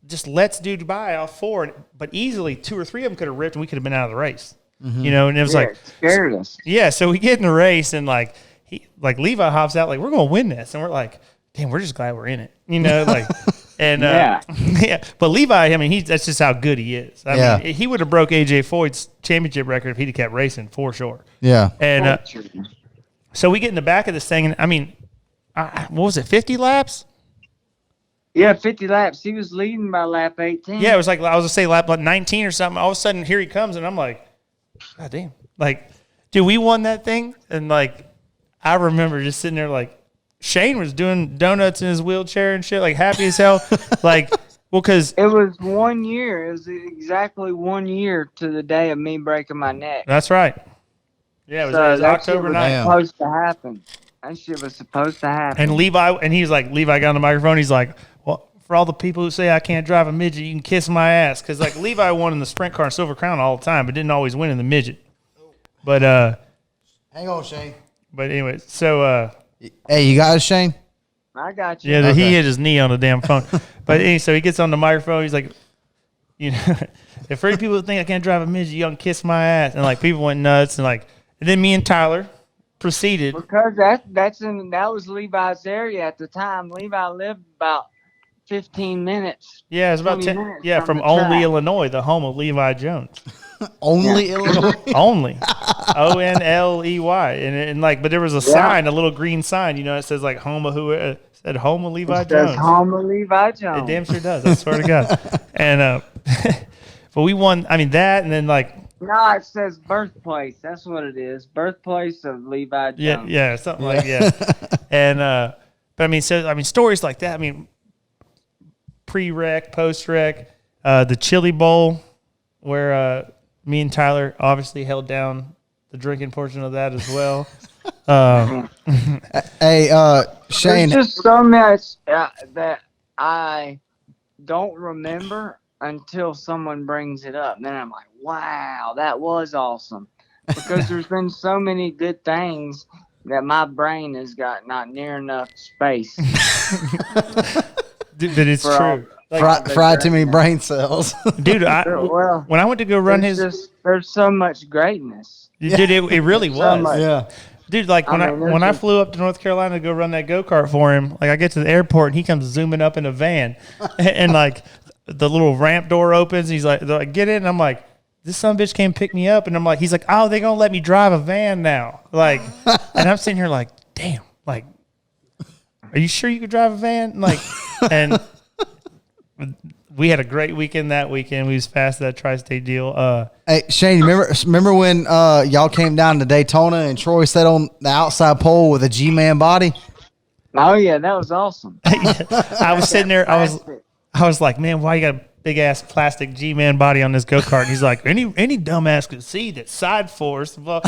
just lets dude by off 4, but easily 2 or 3 of them could have ripped, and we could have been out of the race. You know, and it was It scared us. yeah. So we get in the race, and like Levi hops out, like we're gonna win this, and we're like, damn, we're just glad we're in it. You know, like, and yeah. But Levi, I mean, that's just how good he is. I mean, he would have broke AJ Foyt's championship record if he'd have kept racing for sure. Yeah. And so we get in the back of this thing, and I mean. What was it, 50 laps? Yeah, 50 laps. He was leading by lap 18. Yeah, it was like, I was going to say lap 19 or something. All of a sudden, here he comes, and I'm like, God damn. Like, dude, we won that thing. And, like, I remember just sitting there, like, Shane was doing donuts in his wheelchair and shit, like, happy as hell. Like, well, because. It was 1 year. It was exactly 1 year to the day of me breaking my neck. That's right. Yeah, it was October 9th. Supposed to happen. That shit was supposed to happen. And Levi got on the microphone. He's like, well, for all the people who say I can't drive a midget, you can kiss my ass. Because, like, Levi won in the sprint car and Silver Crown all the time, but didn't always win in the midget. But, hang on, Shane. But anyway, so, hey, you got it, Shane? I got you. yeah, Okay. he hit his knee on the damn phone. But anyway, so he gets on the microphone. He's like, you know, if for people who think I can't drive a midget, you can kiss my ass. And, like, people went nuts. And then me and Tyler proceeded. Because that was Levi's area at the time. Levi lived about 15 minutes. Yeah, it was about 10. Yeah, from Only, Illinois, the home of Levi Jones. Only Illinois. Only. Onley. And like, but there was a sign, a little green sign, you know, it says like home of said home of Levi Jones. It says home of Levi Jones. It damn sure does. I swear to God. And but we won. I mean that, and then like. No, it says birthplace. That's what it is. Birthplace of Levi Jones. Yeah, something like And but I mean, stories like that. I mean, pre-rec, post-rec, the Chili Bowl, where me and Tyler obviously held down the drinking portion of that as well. Hey, Shane. There's just so much that I don't remember until someone brings it up. And then I'm like, wow, that was awesome. Because there's been so many good things that my brain has got not near enough space. But it's true. Fried too many brain cells. Dude, when I went to go run there's so much greatness. Dude, it really was. Yeah. Dude, like when I flew up to North Carolina to go run that go-kart for him, like I get to the airport and he comes zooming up in a van and like the little ramp door opens. He's like, they're like, get in. And I'm like, this son of a bitch came pick me up. And I'm like, he's like, oh, they're going to let me drive a van now. Like, and I'm sitting here like, damn, like, are you sure you could drive a van? Like, and we had a great weekend that weekend. We was past that tri-state deal. Hey, Shane, you remember when y'all came down to Daytona and Troy sat on the outside pole with a G-Man body? Oh yeah, that was awesome. I was sitting there. I was like, man, why you got a big ass plastic G-Man body on this go-kart? And he's like, any dumbass could see that side force. Well,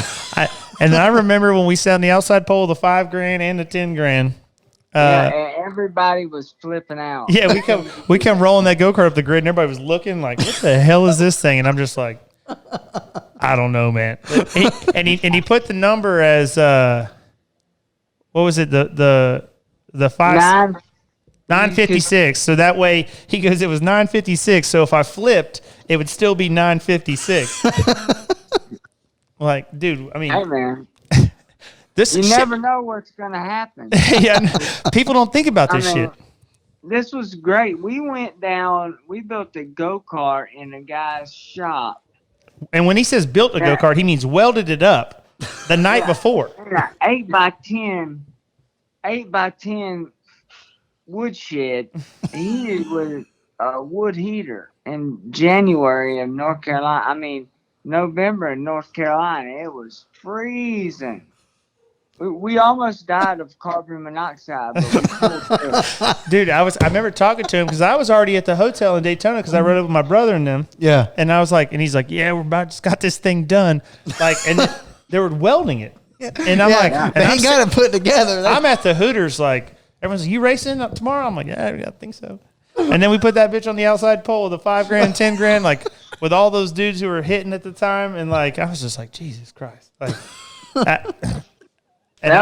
and then I remember when we sat on the outside pole, the $5,000 and the $10,000. Everybody was flipping out. Yeah, we come rolling that go-kart up the grid, and everybody was looking like, what the hell is this thing? And I'm just like, I don't know, man. He put the number as what was it? The 956. So that way he goes, it was 956. So if I flipped, it would still be 956. Like, dude, I mean, hey man, this you never know what's gonna happen. Yeah, people don't think about this shit. This was great. We went down. We built a go-kart in a guy's shop. And when he says built a go-kart, he means welded it up the night before. 8x10 wood shed heated with a wood heater in January in North Carolina. November in North Carolina. It was freezing. We almost died of carbon monoxide. But we Dude, I remember talking to him because I was already at the hotel in Daytona because I rode up with my brother and them. Yeah. And I was like, and he's like, yeah, just got this thing done. Like, and they were welding it. And I'm like, they ain't got it put together. I'm at the Hooters, like, everyone's like, you racing up tomorrow? I'm like, yeah, I think so. And then we put that bitch on the outside pole with the $5,000, $10,000, like with all those dudes who were hitting at the time. And like, I was just like, Jesus Christ. Like, if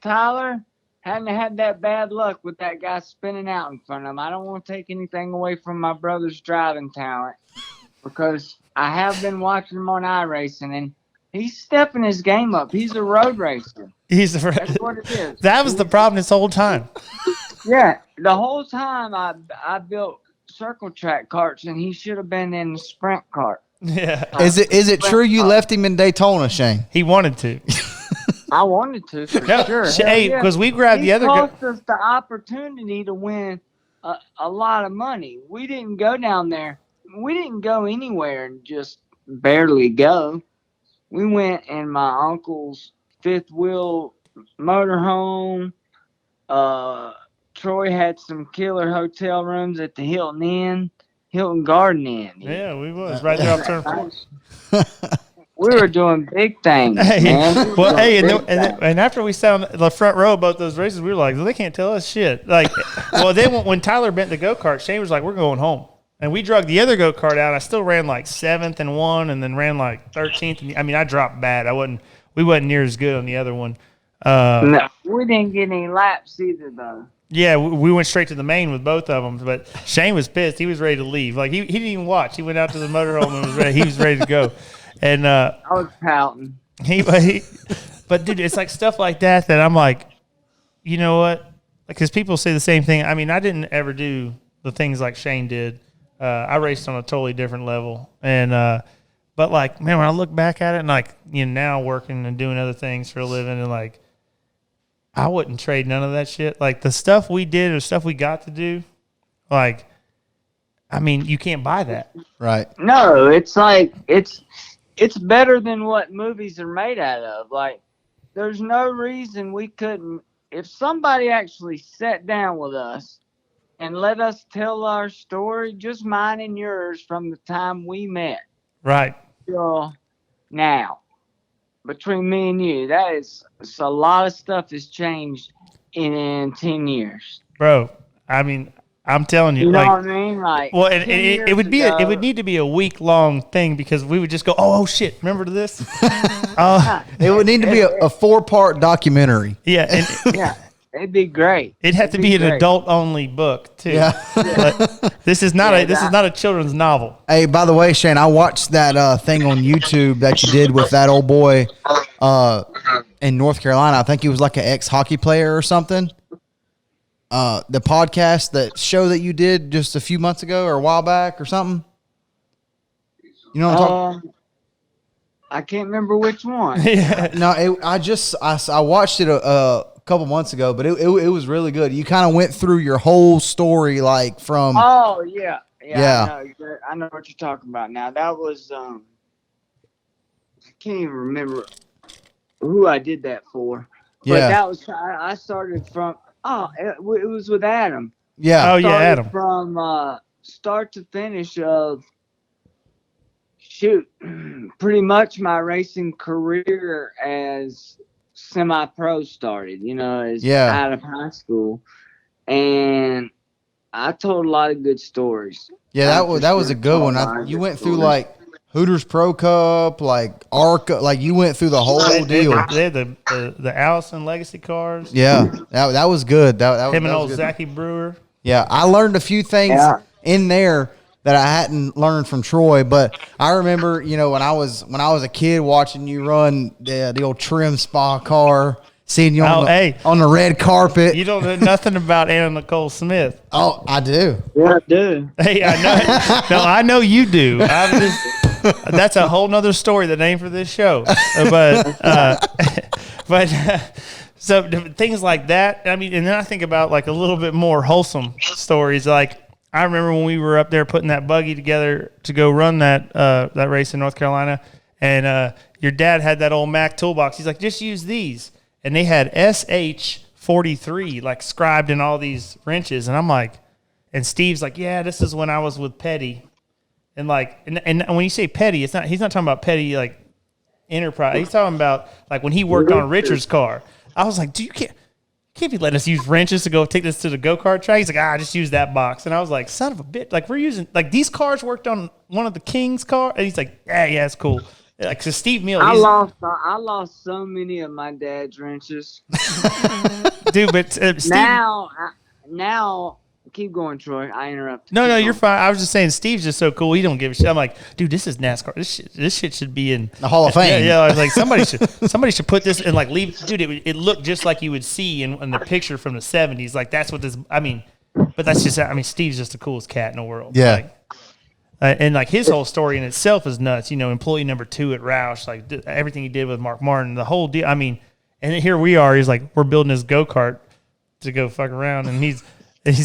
Tyler hadn't had that bad luck with that guy spinning out in front of him, I don't want to take anything away from my brother's driving talent because I have been watching him on iRacing and he's stepping his game up. He's a road racer. That's what it is. That was the problem this whole time. Yeah, the whole time I built circle track karts and he should have been in the sprint kart. Yeah. Is it true you left him in Daytona, Shane? He wanted to. I wanted to, for sure. Hey, because we grabbed the other guy. He cost us the opportunity to win a lot of money. We didn't go down there. We didn't go anywhere and just barely go. We went in my uncle's fifth wheel motorhome. Troy had some killer hotel rooms at the Hilton Garden Inn. Yeah, we was right there off turn 4. We were doing big things, man. Well, hey, and after we sat on the front row of both those races, we were like, well, they can't tell us shit. Like, well, then when Tyler bent the go-kart, Shane was like, we're going home. And we drug the other go-kart out. I still ran like 7th and 1 and then ran like 13th. I dropped bad. We wasn't near as good on the other one. No, we didn't get any laps either, though. Yeah, we went straight to the main with both of them. But Shane was pissed. He was ready to leave. Like, he didn't even watch. He went out to the motorhome and he was ready to go. And I was pouting. But dude, it's like stuff like that I'm like, you know what? Because people say the same thing. I didn't ever do the things like Shane did. I raced on a totally different level. And but like, man, when I look back at it and like, now working and doing other things for a living and like, I wouldn't trade none of that shit. Like the stuff we did or stuff we got to do, like, you can't buy that. Right. No, it's like it's better than what movies are made out of. Like, there's no reason we couldn't. If somebody actually sat down with us and let us tell our story, just mine and yours, from the time we met, right, till now, between me and you, it's a lot of stuff has changed in 10 years, bro. I'm telling you, you know like, what I mean? Like, well, and it would need to be a week-long thing because we would just go, oh shit, remember this? It would need to be a 4-part documentary. Yeah, yeah, it'd be great. It'd have to be an adult-only book too. Yeah, this is not a children's novel. Hey, by the way, Shane, I watched that thing on YouTube that you did with that old boy in North Carolina. I think he was like an ex-hockey player or something. The podcast, that show that you did just a few months ago or a while back or something. You know what I'm talking? I can't remember which one. Yeah. No, I watched it a couple months ago, but it was really good. You kind of went through your whole story, like from. Oh yeah. Yeah. I know what you're talking about now. That was I can't even remember who I did that for. But that was I started from it was with Adam. Yeah. Oh yeah, Adam. From start to finish of pretty much my racing career as semi-pro started, out of high school, and I told a lot of good stories. Yeah, that was a good one. You went through like Hooters Pro Cup, like ARCA, like you went through the whole deal. They had the Allison Legacy cars. Yeah, that was good. That him and was old good. Zachy Brewer. Yeah, I learned a few things in there that I hadn't learned from Troy, but I remember, when I was a kid watching you run the old trim spa car, seeing you on the red carpet. You don't know nothing about Anna Nicole Smith. Oh, I do. Yeah, I do. Hey, I know. No, I know you do. That's a whole nother story that ain't for this show. So things like that. I mean, and then I think about like a little bit more wholesome stories. Like I remember when we were up there putting that buggy together to go run that race in North Carolina, and your dad had that old Mac toolbox. He's like, just use these, and they had SH43 like scribed in all these wrenches, and I'm like, and Steve's like, yeah, this is when I was with Petty, and like, and when you say Petty, he's not talking about Petty like Enterprise. He's talking about like when he worked on Richard's car. I was like, dude, you can't be letting us use wrenches to go take this to the go-kart track. He's like, just use that box. And I was like, son of a bitch. Like, we're using, like, these cars worked on one of the King's cars. And he's like, yeah, it's cool. Like, so Steve Hmiel. I lost so many of my dad's wrenches. Dude, but Steve. Now, keep going, Troy. I interrupted. No, you're fine. I was just saying, Steve's just so cool. He don't give a shit. I'm like, dude, this is NASCAR. This shit should be in the Hall of Fame. Yeah. I was like, somebody should put this and like leave. Dude, it looked just like you would see in the picture from the '70s. Like that's what this. I mean, but that's just. I mean, Steve's just the coolest cat in the world. Yeah. Like, and like his whole story in itself is nuts. Employee number 2 at Roush, like everything he did with Mark Martin, the whole deal. I mean, and here we are. He's like, we're building this go kart to go fuck around, and he's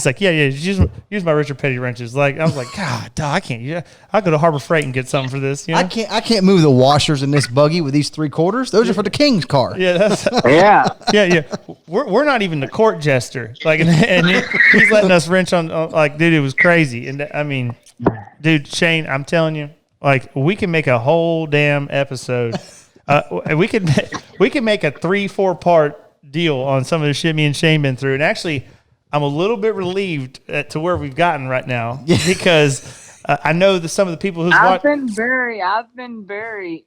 like, yeah, use my Richard Petty wrenches. Like I was like, God, dog, I can't. Yeah, I'll go to Harbor Freight and get something for this. I can't move the washers in this buggy with these 3/4. Those are for the King's car. Yeah, yeah. We're not even the court jester. Like, and he's letting us wrench on. Like, dude, it was crazy. And I mean, dude, Shane, I'm telling you, like, we can make a whole damn episode. We can make a 3-4 part deal on some of the shit me and Shane been through. And actually, I'm a little bit relieved to where we've gotten right now because I know that some of the people who's I've been very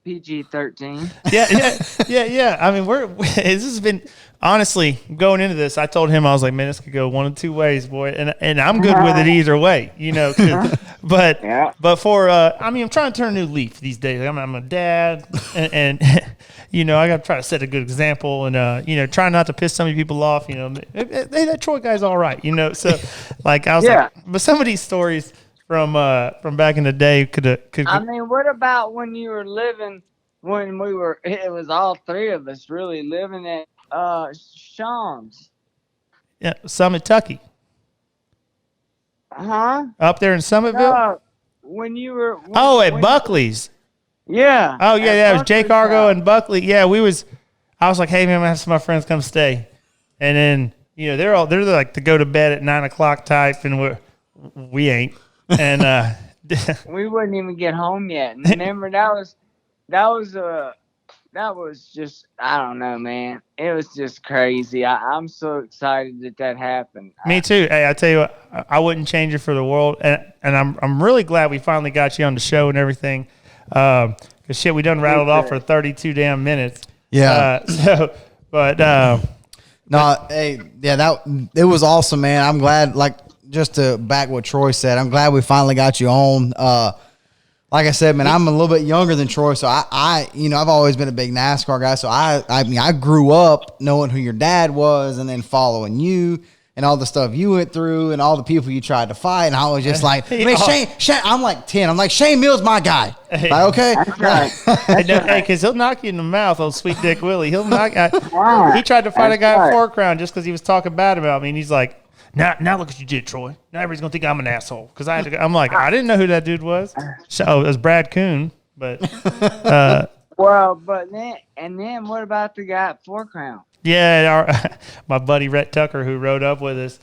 PG-13. Yeah. I mean, this has been honestly going into this. I told him I was like, man, this could go one of 2 ways, boy, and I'm good with it either way, But for I mean, I'm trying to turn a new leaf these days. I'm a dad, and I got to try to set a good example, and try not to piss so many people off. Hey, that Troy guy's all right, So, like, I was like, but some of these stories from back in the day could. I mean, what about when you were living? When it was all 3 of us really living at Sean's. Yeah, Summit, Tucky. Huh? Up there in Summitville? When you were... at Buckley's. Yeah. Oh, yeah, it was Jake Argo and Buckley. Yeah, I was like, hey, man, I'm going to have some of my friends come stay. And then, they're like the go to bed at 9 o'clock type, and we ain't. And we wouldn't even get home yet. And remember, that was just, I don't know, man. It was just crazy. I'm so excited that happened. Me too. Hey, I tell you what, I wouldn't change it for the world. And I'm really glad we finally got you on the show and everything. Because shit, we done rattled off for 32 damn minutes. Yeah. It was awesome, man. I'm glad, like, just to back what Troy said, I'm glad we finally got you on. Like I said, man, I'm a little bit younger than Troy, so I've always been a big NASCAR guy. So I grew up knowing who your dad was, and then following you, and all the stuff you went through and all the people you tried to fight. And I was just like, man, Shane, I'm like 10. I'm like, Shane Mill's my guy. Like, okay. That's right. Hey, because he'll knock you in the mouth, old Sweet Dick Willie. He'll knock. Wow. He tried to fight a That's guy at right. 4 Crown just because he was talking bad about me, and he's like, now look what you did, Troy. Now everybody's gonna think I'm an asshole because I'm like, I didn't know who that dude was. So it was Brad Coon, but Well, but then what about the guy at 4 Crown? yeah, my buddy Rhett Tucker, who rode up with us,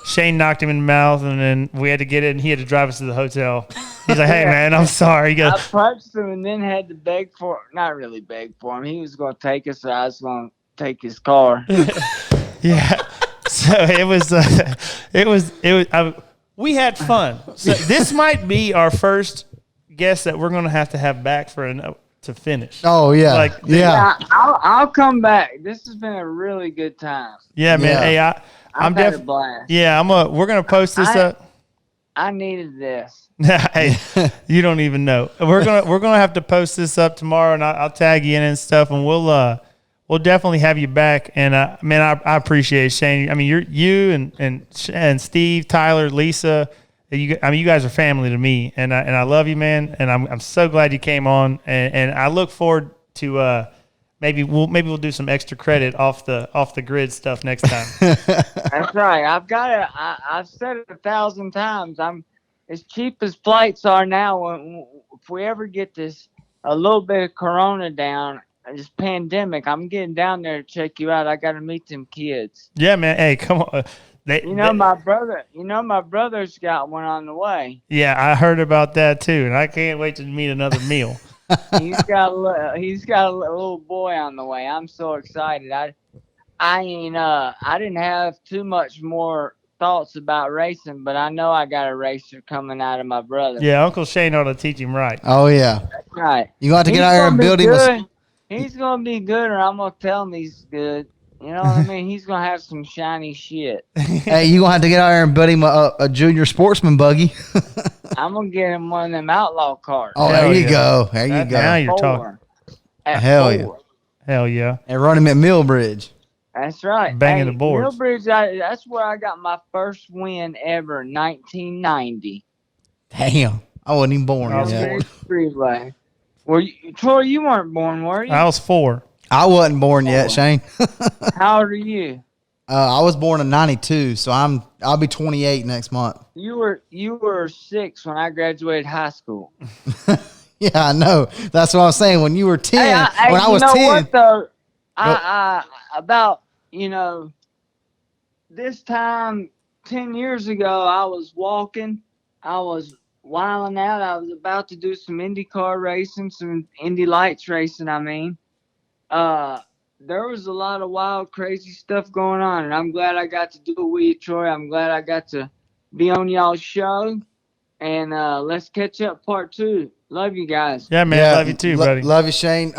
Shane knocked him in the mouth, and then we had to get it, and he had to drive us to the hotel. He's like, hey, man, I'm sorry. He goes, I punched him and then had to beg for not really beg for him. He was going to take us, so I was going to take his car. yeah. So we had fun. So this might be our first guest that we're going to have back to finish. Oh, yeah. Like, yeah. I'll come back. This has been a really good time. Yeah, man. Yeah. Hey, I've had a blast. Yeah, we're going to post this up. I needed this. Hey, you don't even know. We're gonna have to post this up tomorrow, and I'll tag you in and stuff, and we'll definitely have you back. And man, I appreciate it, Shane. I mean, you and Steve, Tyler, Lisa. You guys are family to me, and I love you, man. And I'm so glad you came on, and I look forward to maybe we'll do some extra credit off the grid stuff next time. That's right. I've said it 1,000 times. I'm as cheap as flights are now. If we ever get a little bit of Corona down, this pandemic, I'm getting down there to check you out. I got to meet them kids. Yeah, man. Hey, come on. My brother's got one on the way. Yeah, I heard about that too, and I can't wait to meet another meal. He's got a little boy on the way. I'm so excited. I didn't have too much more thoughts about racing, but I know I got a racer coming out of my brother. Yeah, Uncle Shane ought to teach him right. Oh, yeah. That's right. You going to have to get out there and build him He's gonna be good, or I'm gonna tell him he's good. You know what I mean? He's gonna have some shiny shit. Hey, you going to have to get out there and build him a junior sportsman buggy. I'm gonna get him one of them outlaw cars. Oh, Hell there you yeah. go. There you go. Now you're talking. Hell yeah. Hell yeah. And run him at Millbridge. That's right. Banging the boards. Millbridge, that's where I got my first win ever, 1990. Damn. I wasn't even born yet. Millbridge Freeway. Troy, you weren't born, were you? I was 4. I wasn't born yet, Shane. How old are you? I was born in 92, so I'll be 28 next month. You were 6 when I graduated high school. Yeah, I know. That's what I was saying. When you were 10, when I was 10. What, though? I about, this time 10 years ago, I was walking. I was wilding out. I was about to do some IndyCar racing, some Indy Lights racing, I mean. There was a lot of wild, crazy stuff going on, and I'm glad I got to do it with you, Troy. I'm glad I got to be on y'all's show, and let's catch up part 2. Love you guys. Yeah, man. Love you too, buddy. Love you, Shane.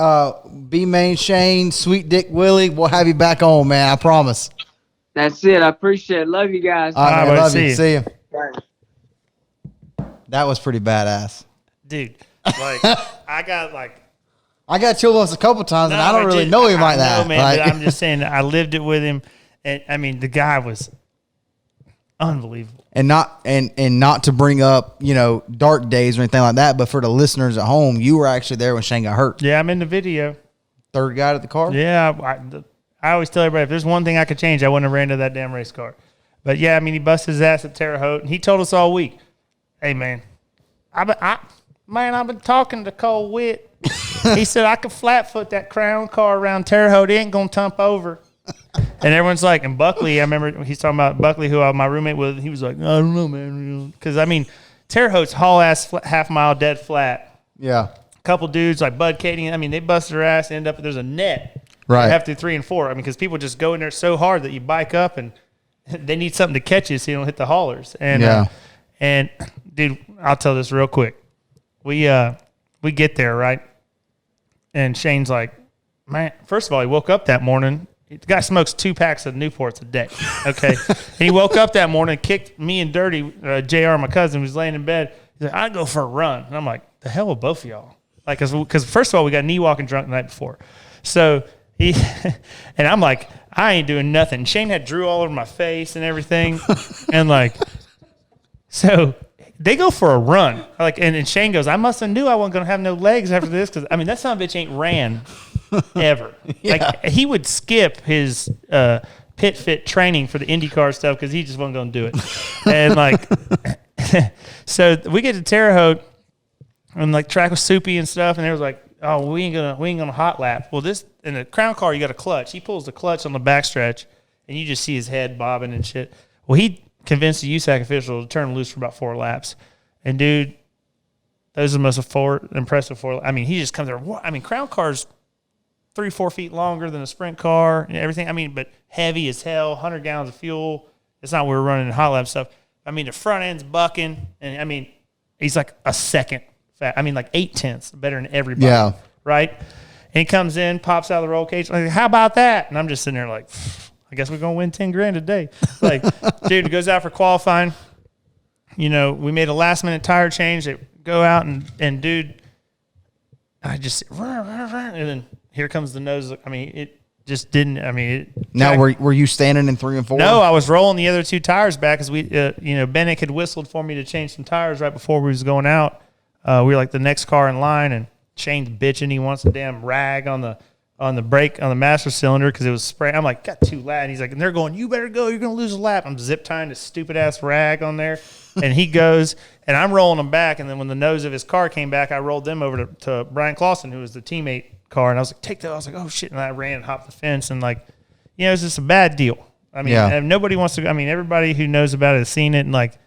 B-Main Shane, Sweet Dick Willie, we'll have you back on, man. I promise. That's it. I appreciate it. Love you guys. All right, man, buddy. love See you. you. See you. Bye. That was pretty badass. Dude, I got chilled once a couple times, and I don't really know him like that. No, man, but I'm just saying that I lived it with him, and I mean the guy was unbelievable. And not to bring up dark days or anything like that, but for the listeners at home, you were actually there when Shane got hurt. Yeah, I'm in the video. Third guy at the car. Yeah, I always tell everybody if there's one thing I could change, I wouldn't have ran to that damn race car. But yeah, I mean he busted his ass at Terre Haute, and he told us all week, "Hey man, I've been talking to Cole Witt." He said, I could flat foot that Crown car around Terre Haute. It ain't going to tump over. And everyone's like, and Buckley, I remember he's talking about Buckley, who my roommate was. He was like, I don't know, man. Because, I mean, Terre Haute's haul-ass half-mile dead flat. Yeah. A couple dudes like Bud Katie, I mean, they busted their ass and end up, there's a net. Right. After 3 and 4. I mean, because people just go in there so hard that you bike up and they need something to catch you so you don't hit the haulers. And, and dude, I'll tell this real quick. We get there, right? And Shane's like, man, first of all, he woke up that morning. The guy smokes 2 packs of Newports a day, okay? And he woke up that morning, kicked me and Dirty, JR, my cousin, who was laying in bed. He's like, I'd go for a run. And I'm like, the hell with both of y'all? Like, because first of all, we got knee walking drunk the night before. So And I'm like, I ain't doing nothing. Shane had Drew all over my face and everything. And like, so they go for a run. Like, and Shane goes, I must have knew I wasn't going to have no legs after this. Cause I mean, that son of a bitch ain't ran ever. Like he would skip his, pit fit training for the IndyCar stuff. Cause he just wasn't going to do it. And like, so we get to Terre Haute and like track was soupy and stuff. And it was like, oh, we ain't gonna hot lap. Well, this in the Crown car, you got a clutch. He pulls the clutch on the backstretch, and you just see his head bobbing and shit. Well, he convinced the USAC official to turn him loose for about 4 laps. And dude, those are the most impressive 4. I mean, he just comes there. I mean, Crown car's 3-4 feet longer than a sprint car and everything. I mean, but heavy as hell, 100 gallons of fuel. It's not where we're running hot lap stuff. I mean, the front end's bucking, and I mean, he's like a second. I mean, like 0.8 better than everybody. Yeah. Right? And he comes in, pops out of the roll cage. Like, how about that? And I'm just sitting there like, I guess we're going to win 10 grand a day. Like, dude, goes out for qualifying. You know, we made a last minute tire change. They go out and dude, I just, and then here comes the nose. I mean, it just didn't, I mean. Now, were you standing in 3 and 4? No, I was rolling the other 2 tires back as we, Bennett had whistled for me to change some tires right before we was going out. We were like the next car in line, and Shane's bitching. He wants a damn rag on the brake on the master cylinder because it was spraying. I'm like, got too loud. And he's like, and they're going, you better go. You're gonna lose a lap. I'm zip tying this stupid ass rag on there, and he goes, and I'm rolling him back. And then when the nose of his car came back, I rolled them over to Brian Clausen, who was the teammate car, and I was like, take that. I was like, oh shit, and I ran and hopped the fence, and like, it was just a bad deal. I mean, and nobody wants to. I mean, everybody who knows about it has seen it, and like.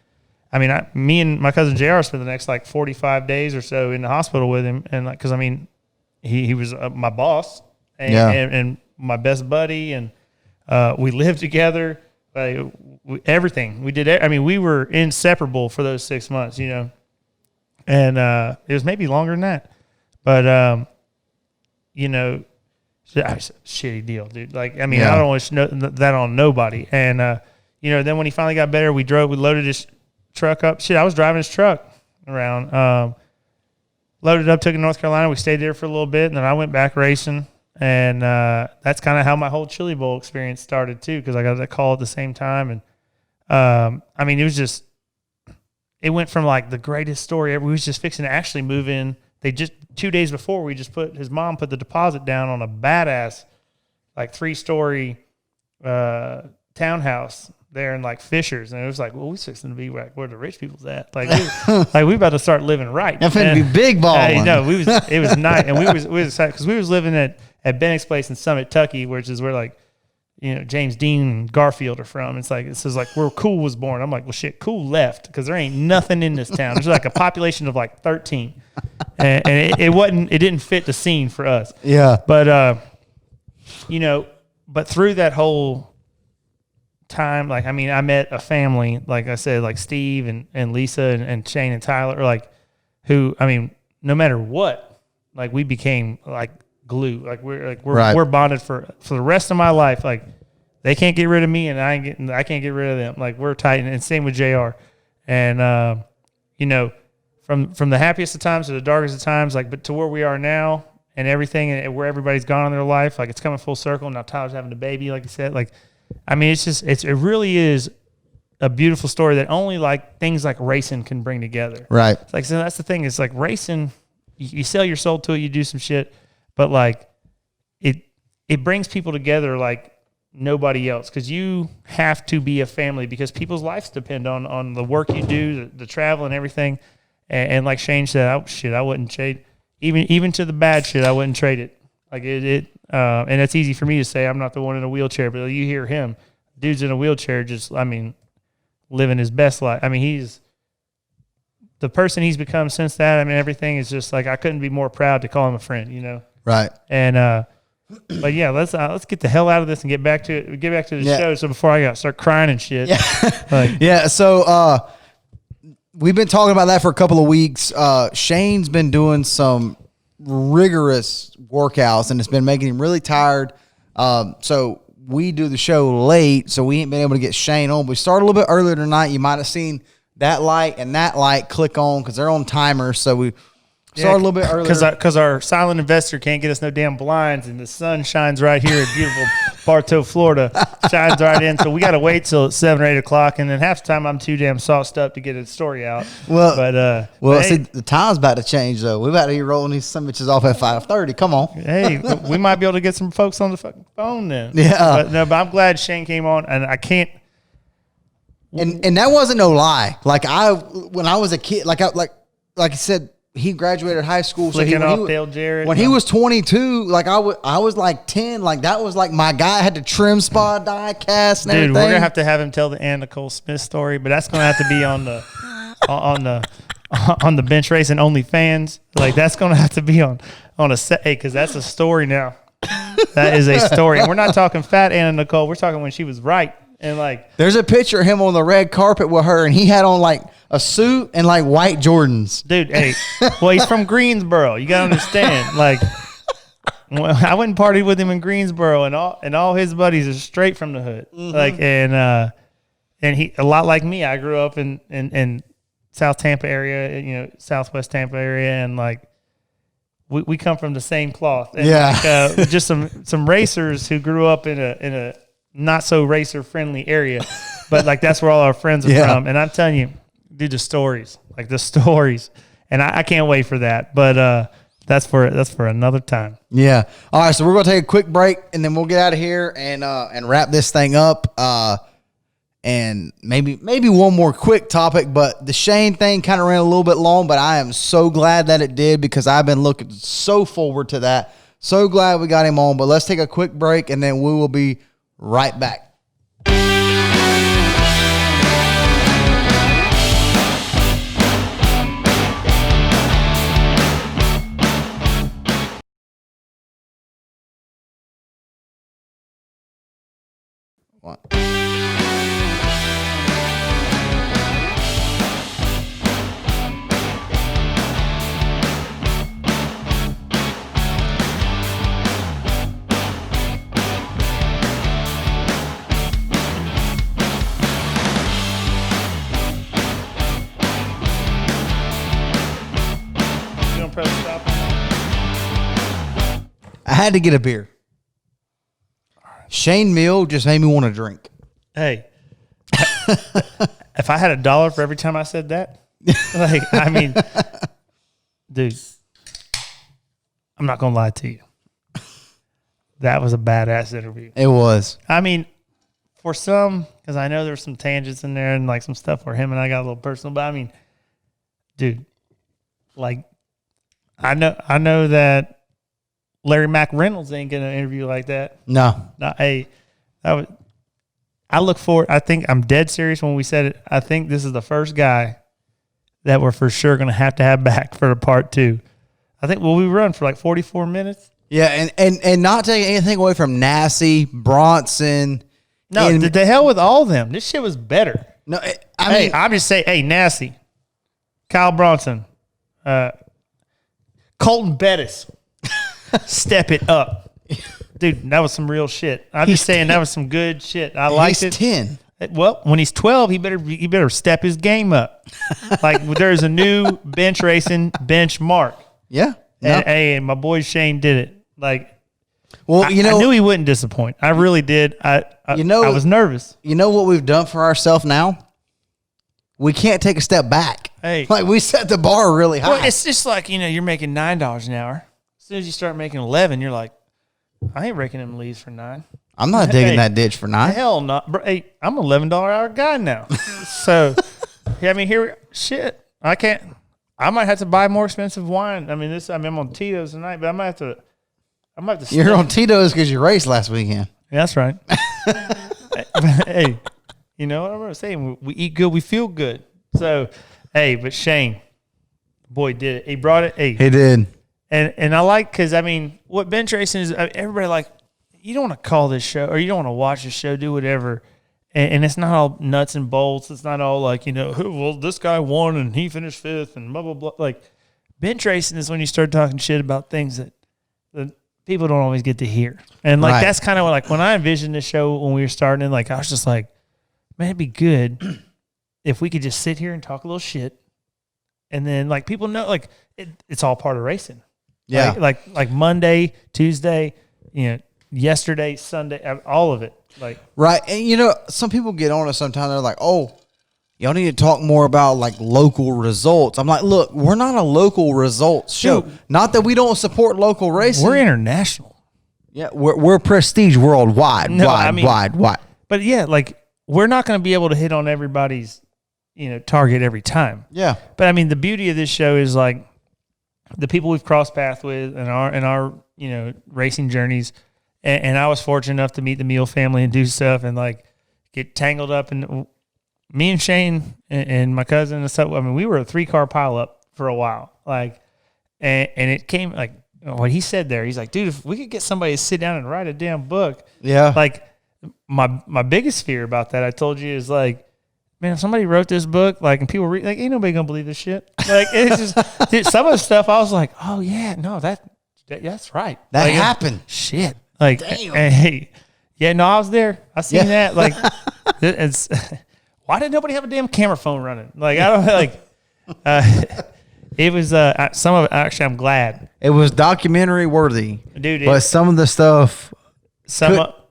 I mean, me and my cousin JR spent the next like 45 days or so in the hospital with him, and like, cause I mean, he was my boss and my best buddy, and we lived together. Everything we did. I mean, we were inseparable for those 6 months, you know, and it was maybe longer than that, but you know, it's a shitty deal, dude. Like, I mean, I don't want to know that on nobody, and you know, then when he finally got better, we loaded his truck up. Shit, I was driving his truck around. Loaded up, took it to North Carolina. We stayed there for a little bit, and then I went back racing. And that's kind of how my whole Chili Bowl experience started too, because I got that call at the same time. And I mean, it went from like the greatest story ever. We was just fixing to actually move in. They just 2 days before, his mom put the deposit down on a badass like 3-story townhouse there in like Fishers, and it was like, well, we fixing to be like where the rich people's at. Like, we about to start living right. That's going to be big balling. It was nice, and we was excited because we was living at Bennett's place in Summit, Kentucky, which is where like, you know, James Dean and Garfield are from. It's like, it says like where Cool was born. I'm like, well, shit, Cool left because there ain't nothing in this town. There's like a population of like 13, and it didn't fit the scene for us. Yeah, but you know, but through that whole time, like, I mean, I met a family, like I said, like Steve and Lisa and Shane and Tyler, like, who, I mean, no matter what, like, we became like glue. Like, we're bonded for the rest of my life. Like, they can't get rid of me, and I can't get rid of them. Like, we're tight, and same with JR. And you know, from the happiest of times to the darkest of times, like, but to where we are now and everything, and where everybody's gone in their life, like, it's coming full circle. Now Tyler's having a baby, like you said, like. I mean, it really is a beautiful story that only like things like racing can bring together. Right. It's like, so that's the thing. It's like racing, you sell your soul to it, you do some shit, but like it brings people together like nobody else, because you have to be a family, because people's lives depend on the work you do, the travel and everything. And like Shane said, I wouldn't trade even to the bad shit. I wouldn't trade it. Like and it's easy for me to say. I'm not the one in a wheelchair, but you hear him, dude's in a wheelchair, just, I mean, living his best life. I mean, he's the person he's become since that. I mean, everything is just like, I couldn't be more proud to call him a friend, you know? Right. And, but yeah, let's get the hell out of this and get back to the show. So before I start crying and shit. Yeah. So, we've been talking about that for a couple of weeks. Shane's been doing some rigorous workouts, and it's been making him really tired. So we do the show late, so we ain't been able to get Shane on. We started a little bit earlier tonight. You might have seen that light and that light click on because they're on timers. So we Started a little bit earlier. Because our silent investor can't get us no damn blinds, and the sun shines right here in beautiful Bartow, Florida. Shines right in. So we got to wait till 7 or 8 o'clock, and then half the time I'm too damn sauced up to get a story out. See, the time's about to change, though. We're about to be rolling these some bitches off at 5:30. Come on. Hey, we might be able to get some folks on the fucking phone then. Yeah. But I'm glad Shane came on, and I can't. And that wasn't no lie. When I was a kid, like I said, he graduated high school. Flicking off Dale Jarrett. When he was 22, like I was like 10. Like that was like my guy. I had the trim spa, die cast, and everything. Dude, we're gonna have him tell the Ann Nicole Smith story, but that's gonna have to be on the bench racing OnlyFans. Like that's gonna have to be on a set, because that's a story now. That is a story, and we're not talking fat Anna Nicole. We're talking when she was right. And like, there's a picture of him on the red carpet with her, and he had on like a suit and like white Jordans. Dude, hey, well, he's from Greensboro. You gotta understand. Like, I went and partied with him in Greensboro, and all his buddies are straight from the hood. Mm-hmm. Like, and he a lot like me. I grew up in South Tampa area, Southwest Tampa area, and like we come from the same cloth. And yeah, like, just some racers who grew up in a not so racer friendly area, but like that's where all our friends are from. And I'm telling you, dude, the stories, and I can't wait for that. But that's for another time. Yeah. All right. So we're gonna take a quick break, and then we'll get out of here and wrap this thing up. And maybe one more quick topic, but the Shane thing kind of ran a little bit long, but I am so glad that it did, because I've been looking so forward to that. So glad we got him on. But let's take a quick break, and then we will be right back. What? I had to get a beer. Shane Hmiel just made me want to drink. Hey, if I had $1 for every time I said that, like, I mean, dude, I'm not going to lie to you. That was a badass interview. It was. I mean, for some, because I know there's some tangents in there and like some stuff where him and I got a little personal, but I mean, dude, like, I know that Larry Mack Reynolds ain't gonna interview like that. No. I look forward. I think I'm dead serious when we said it. I think this is the first guy that we're for sure gonna have to have back for the part 2. I think we run for like 44 minutes. Yeah, and not taking anything away from Nassie, Bronson. No, the hell with all of them. This shit was better. No, I mean, I'm just saying. Hey, Nassie, Kyle Bronson, Colton Bettis. Step it up. Dude, that was some real shit. I'm just saying that was some good shit. I liked it. He's 10. Well, when he's 12, he better step his game up. Like, there's a new bench racing benchmark. Yeah. And my boy Shane did it. Like, well, I knew he wouldn't disappoint. I really did. I was nervous. You know what we've done for ourselves now? We can't take a step back. Hey, like, we set the bar really high. Well, it's just like, you're making $9 an hour. As soon as you start making 11, you're like, I ain't raking them leaves for 9. I'm not digging that ditch for 9. Hell no. Hey, I'm an $11 hour guy now. So, yeah, I mean, shit. I might have to buy more expensive wine. I mean, I'm on Tito's tonight, but I might have to. You're on Tito's because you raced last weekend. Yeah, that's right. Hey, you know what I'm saying? We eat good, we feel good. So, hey, but Shane, boy, did it. He brought it. Hey, he did. And I like, because, I mean, what bench racing is, everybody like, you don't want to call this show, or you don't want to watch this show, do whatever. And it's not all nuts and bolts. It's not all like, well, this guy won and he finished 5th and blah, blah, blah. Like, bench racing is when you start talking shit about things that people don't always get to hear. And, like, That's kind of like when I envisioned this show when we were starting, like, I was just like, man, it'd be good if we could just sit here and talk a little shit and then like people know like it's all part of racing. Yeah. Like Monday, Tuesday, yesterday, Sunday, all of it. Like right. And some people get on us sometimes. They're like, "Oh, y'all need to talk more about like local results." I'm like, "Look, we're not a local results show. Dude, not that we don't support local racing. we're international. Yeah, we're prestige worldwide, wide. But yeah, like we're not going to be able to hit on everybody's, target every time. Yeah. But I mean, the beauty of this show is like the people we've crossed paths with in our racing journeys. And I was fortunate enough to meet the Hmiel family and do stuff and like get tangled up. And me and Shane and my cousin and stuff, I mean, we were a 3-car pileup for a while. Like, and it came like what he said there. He's like, dude, if we could get somebody to sit down and write a damn book. Yeah. Like my biggest fear about that, I told you, is like, man, if somebody wrote this book, like, and people read, like, ain't nobody gonna believe this shit. Like, it's just dude, some of the stuff I was like, oh yeah, no, that's right. That like, happened. Shit. Like, damn. Hey, yeah, no, I was there. I seen that. Like, it's why did nobody have a damn camera phone running? Like, I don't like. It was some of it. Actually, I'm glad It was documentary worthy, dude. but some of the stuff,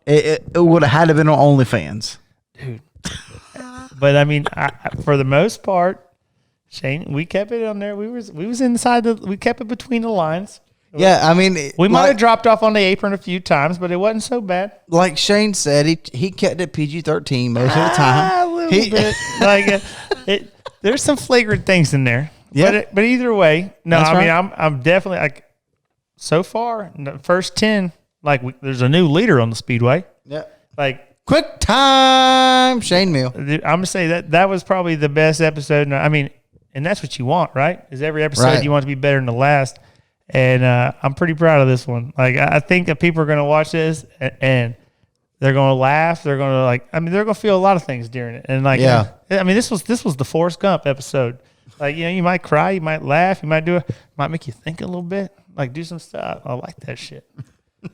it would have had to been on OnlyFans, dude. But I mean, for the most part, Shane, we kept it on there. We was inside we kept it between the lines. Yeah, I mean, We might have dropped off on the apron a few times, but it wasn't so bad. Like Shane said, he kept it PG-13 most of the time. A little bit. Like there's some flagrant things in there. Yeah. But either way, no. That's I mean, right. I'm definitely like so far in the first 10. Like there's a new leader on the speedway. Yeah. Like Quick time, Shane Hmiel. I'm gonna say that was probably the best episode. I mean, and that's what you want, right? Is every episode Right. you want to be better than the last. And I'm pretty proud of this one. Like I think that people are going to watch this and they're going to laugh. They're going to they're going to feel a lot of things during it. And like, Yeah. I mean, this was the Forrest Gump episode. Like, you might cry, you might laugh, you might might make you think a little bit, like do some stuff. I like that shit.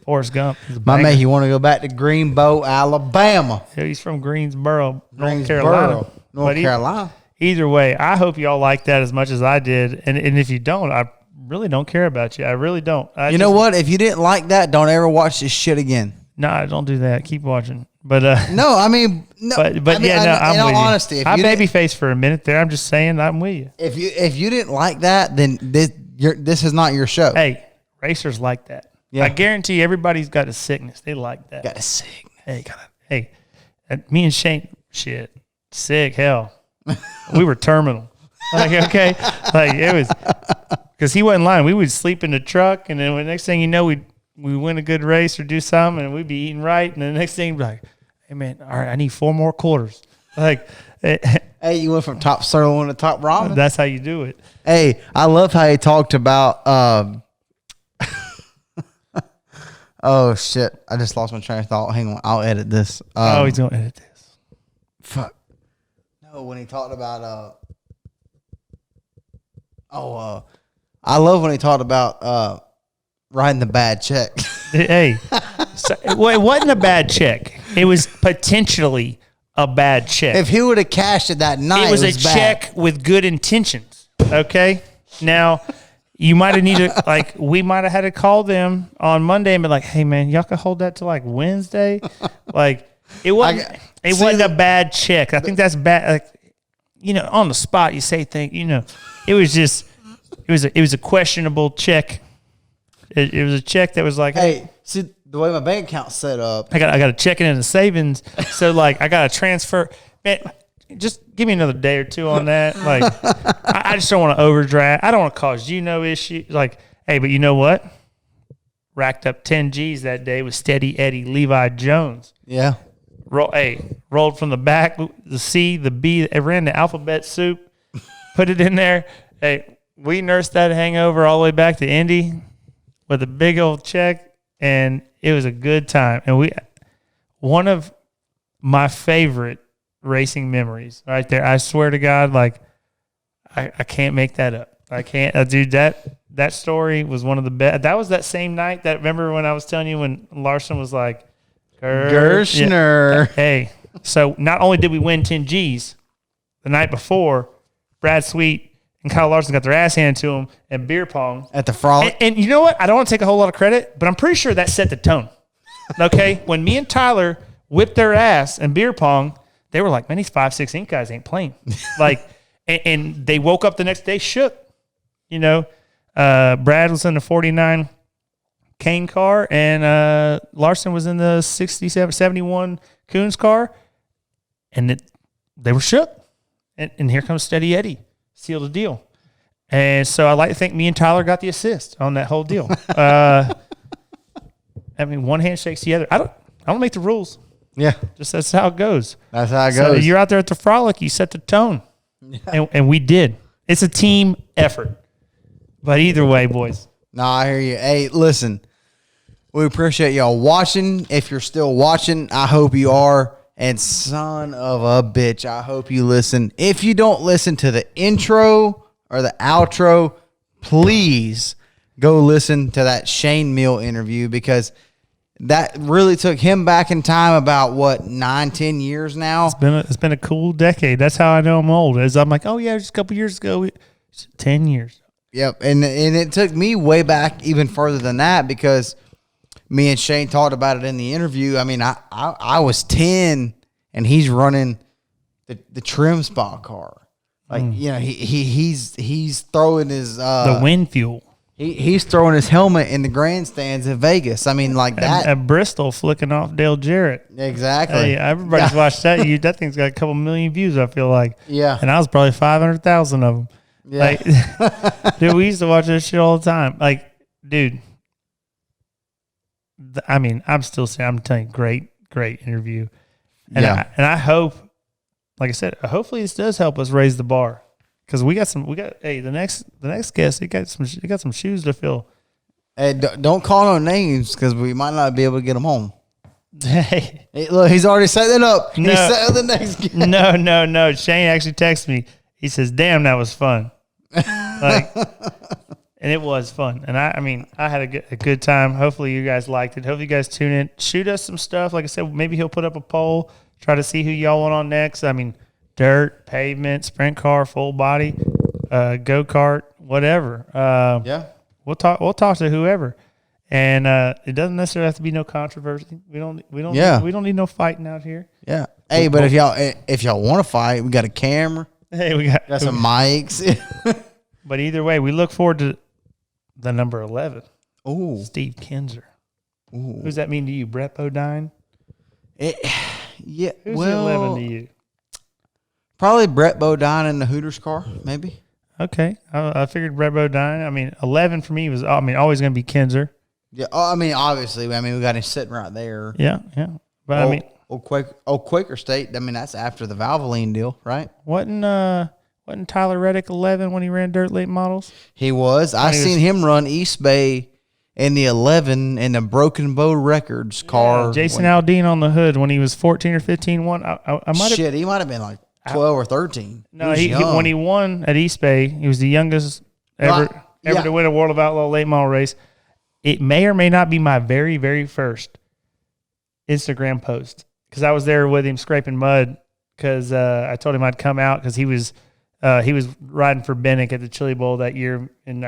Forrest Gump. My man, you want to go back to Greenbow, Alabama. Yeah, he's from Greensboro, North Greensboro, Carolina. North Carolina. Either way, I hope y'all like that as much as I did. And if you don't, I really don't care about you. I really don't. You know what? If you didn't like that, don't ever watch this shit again. No, don't do that. Keep watching. But No, I mean, no. but I mean, yeah, no, I'm in all with you. honesty, if I you didn't- babyface for a minute there. I'm just saying, I'm with you. if you didn't like that, then this is not your show. Hey, racers like that. Yeah. I guarantee everybody's got a sickness. They like that. Got a sickness. Hey, me and Shane, shit, sick hell. We were terminal. Like, okay, like it was because he wasn't lying. We would sleep in the truck, and then the next thing you know, we win a good race or do something, and we'd be eating right, and the next thing, be like, hey man, all right, I need 4 more quarters. Like, Hey, you went from top sirloin to top ramen. that's how you do it. Hey, I love how he talked about. Oh shit! I just lost my train of thought. Hang on, I'll edit this. He's gonna edit this. Fuck. No, when he talked about I love when he talked about writing the bad check. Hey, well, it wasn't a bad check. It was potentially a bad check. If he would have cashed it that night, it was a bad. check with good intentions. Okay, now you might have needed we might have had to call them on Monday and be like, "Hey man, y'all can hold that to like Wednesday." Like it wasn't. It wasn't a bad check. I think that's bad. Like, on the spot you say things. It was just. It was a questionable check. It was a check that was like, Hey, see the way my bank account's set up. I got to check it in the savings. So like I got to transfer. Man, just give me another day or two on that. Like I just don't want to overdraft. I don't want to cause no issues. Like, hey, but you know what? Racked up 10 G's that day with Steady Eddie Levi Jones. Yeah. Rolled from the back, the C, the B. I ran the alphabet soup, put it in there. Hey, we nursed that hangover all the way back to Indy with a big old check, and it was a good time. And one of my favorite racing memories right there. I swear to God, like I can't make that up. I can't, dude. That story was one of the best. That was that same night. Remember when I was telling you when Larson was like, Gershner. Yeah. Hey, so not only did we win 10 G's the night before, Brad Sweet and Kyle Larson got their ass handed to them and beer pong. At the Frolic. And you know what? I don't want to take a whole lot of credit, but I'm pretty sure that set the tone. Okay? When me and Tyler whipped their ass and beer pong, they were like, man, these 5'6" ink guys ain't playing. Like, and they woke up the next day shook. You know, Brad was in the 49 Kane car, and Larson was in the 71 Coons car, and they were shook. And here comes Steady Eddie, sealed the deal. And so I'd like to think me and Tyler got the assist on that whole deal. I mean, one hand shakes the other. I don't make the rules. Yeah. Just that's how it goes. That's how it So goes. you're out there at the Frolic, you set the tone. Yeah. And we did. It's a team effort. But either way, boys. No, I hear you. Hey, listen, we appreciate y'all watching. If you're still watching, I hope you are. And son of a bitch, I hope you listen. If you don't listen to the intro or the outro, please go listen to that Shane Hmiel interview, because that really took him back in time about, 9-10 years now? It's been a cool decade. That's how I know I'm old. As I'm like, oh, yeah, just a couple years ago. 10 years. Yep, and it took me way back even further than that, because me and Shane talked about it in the interview. I mean, I was 10, and he's running the trim spot car. Like, you know, he's throwing his the wind fuel. He's throwing his helmet in the grandstands in Vegas. I mean, like that at Bristol, flicking off Dale Jarrett. Exactly. Hey, everybody's watched that. That thing's got a couple million views, I feel like. Yeah. And I was probably 500,000 of them. Yeah. Like, dude, we used to watch this shit all the time. Like, dude, I mean, I'm telling you, great interview. And I hope, like I said, hopefully this does help us raise the bar, because the next guest, he got some shoes to fill. Hey, don't call no names, because we might not be able to get them home. Hey, look, he's already set it up. No. He's set up the next guest. No. Shane actually texted me. He says, "Damn, that was fun." Like, and it was fun. And I mean, I had a good time. Hopefully you guys liked it. Hopefully you guys tune in. Shoot us some stuff. Like I said, maybe he'll put up a poll, try to see who y'all want on next. I mean, dirt, pavement, sprint car, full body, go-kart, whatever. Yeah. We'll talk to whoever. And it doesn't necessarily have to be no controversy. We don't need no fighting out here. Yeah. Hey, but if y'all want to fight, we got a camera. Hey, we got some mics. But either way, we look forward to the number 11. Ooh. Steve Kinzer. Ooh. Who does that mean to you? Brett Bodine? Yeah. Who's the 11 to you? Probably Brett Bodine in the Hooters car, maybe. Okay. I figured Brett Bodine. I mean, 11 for me was, always going to be Kinzer. Yeah. I mean, obviously, we got him sitting right there. Yeah. But Quaker State, I mean, that's after the Valvoline deal, right? Wasn't Tyler Reddick 11 when he ran dirt late models? He was. I seen him run East Bay in the 11 in the Broken Bow Records car. Yeah, Jason Aldean on the hood when he was 14 or 15. He might have been like 12 or 13. No, he when he won at East Bay, he was the youngest ever to win a World of Outlaw late model race. It may or may not be my very, very first Instagram post, because I was there with him scraping mud, because I told him I'd come out because he was riding for Bennick at the Chili Bowl that year, and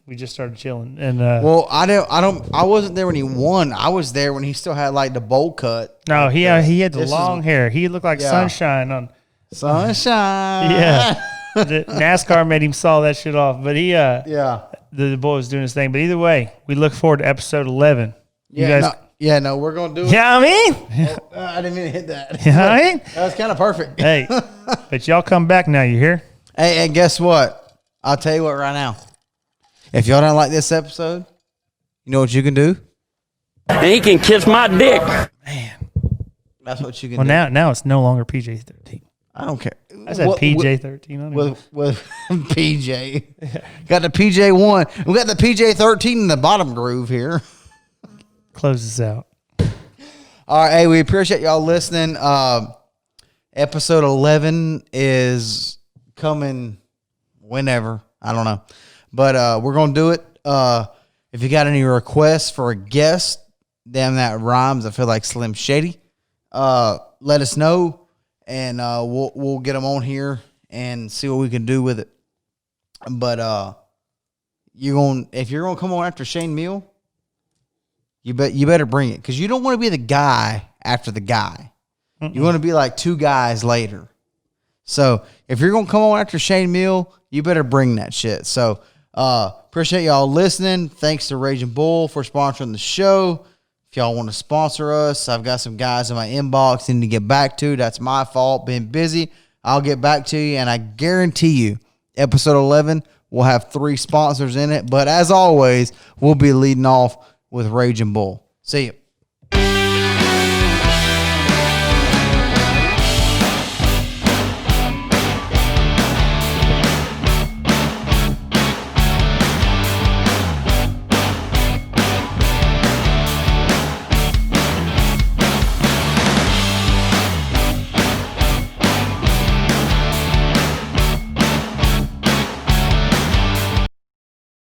we just started chilling. And I wasn't there when he won. I was there when he still had like the bowl cut. No, he had the long hair. He looked like sunshine on sunshine. Yeah, the NASCAR made him saw that shit off, but the boy was doing his thing. But either way, we look forward to episode 11. We're gonna do it. Yeah, I mean, I didn't mean to hit that. Yeah, I mean, that was kind of perfect. Hey, but y'all come back now. You hear? Hey, and guess what? I'll tell you what right now. If y'all don't like this episode, you know what you can do? And he can kiss my dick. Man, that's what you can do. Well, now it's no longer PJ-13. I don't care. I said PJ-13. With PJ. Got the PJ1. We got the PJ-13 in the bottom groove here. Close this out. All right, hey, we appreciate y'all listening. Episode 11 is coming whenever. I don't know. But we're going to do it. If you got any requests for a guest, damn that rhymes. I feel like Slim Shady. Let us know, and we'll get them on here and see what we can do with it. But if you're gonna come on after Shane Hmiel, you better bring it, because you don't want to be the guy after the guy. Mm-mm. You want to be like two guys later. So if you're gonna come on after Shane Hmiel, you better bring that shit. So appreciate y'all listening. Thanks to Raging Bull for sponsoring the show. If y'all want to sponsor us, I've got some guys in my inbox I need to get back to. That's my fault. Been busy. I'll get back to you, and I guarantee you, episode 11 will have 3 sponsors in it. But as always, we'll be leading off with Raging Bull. See you.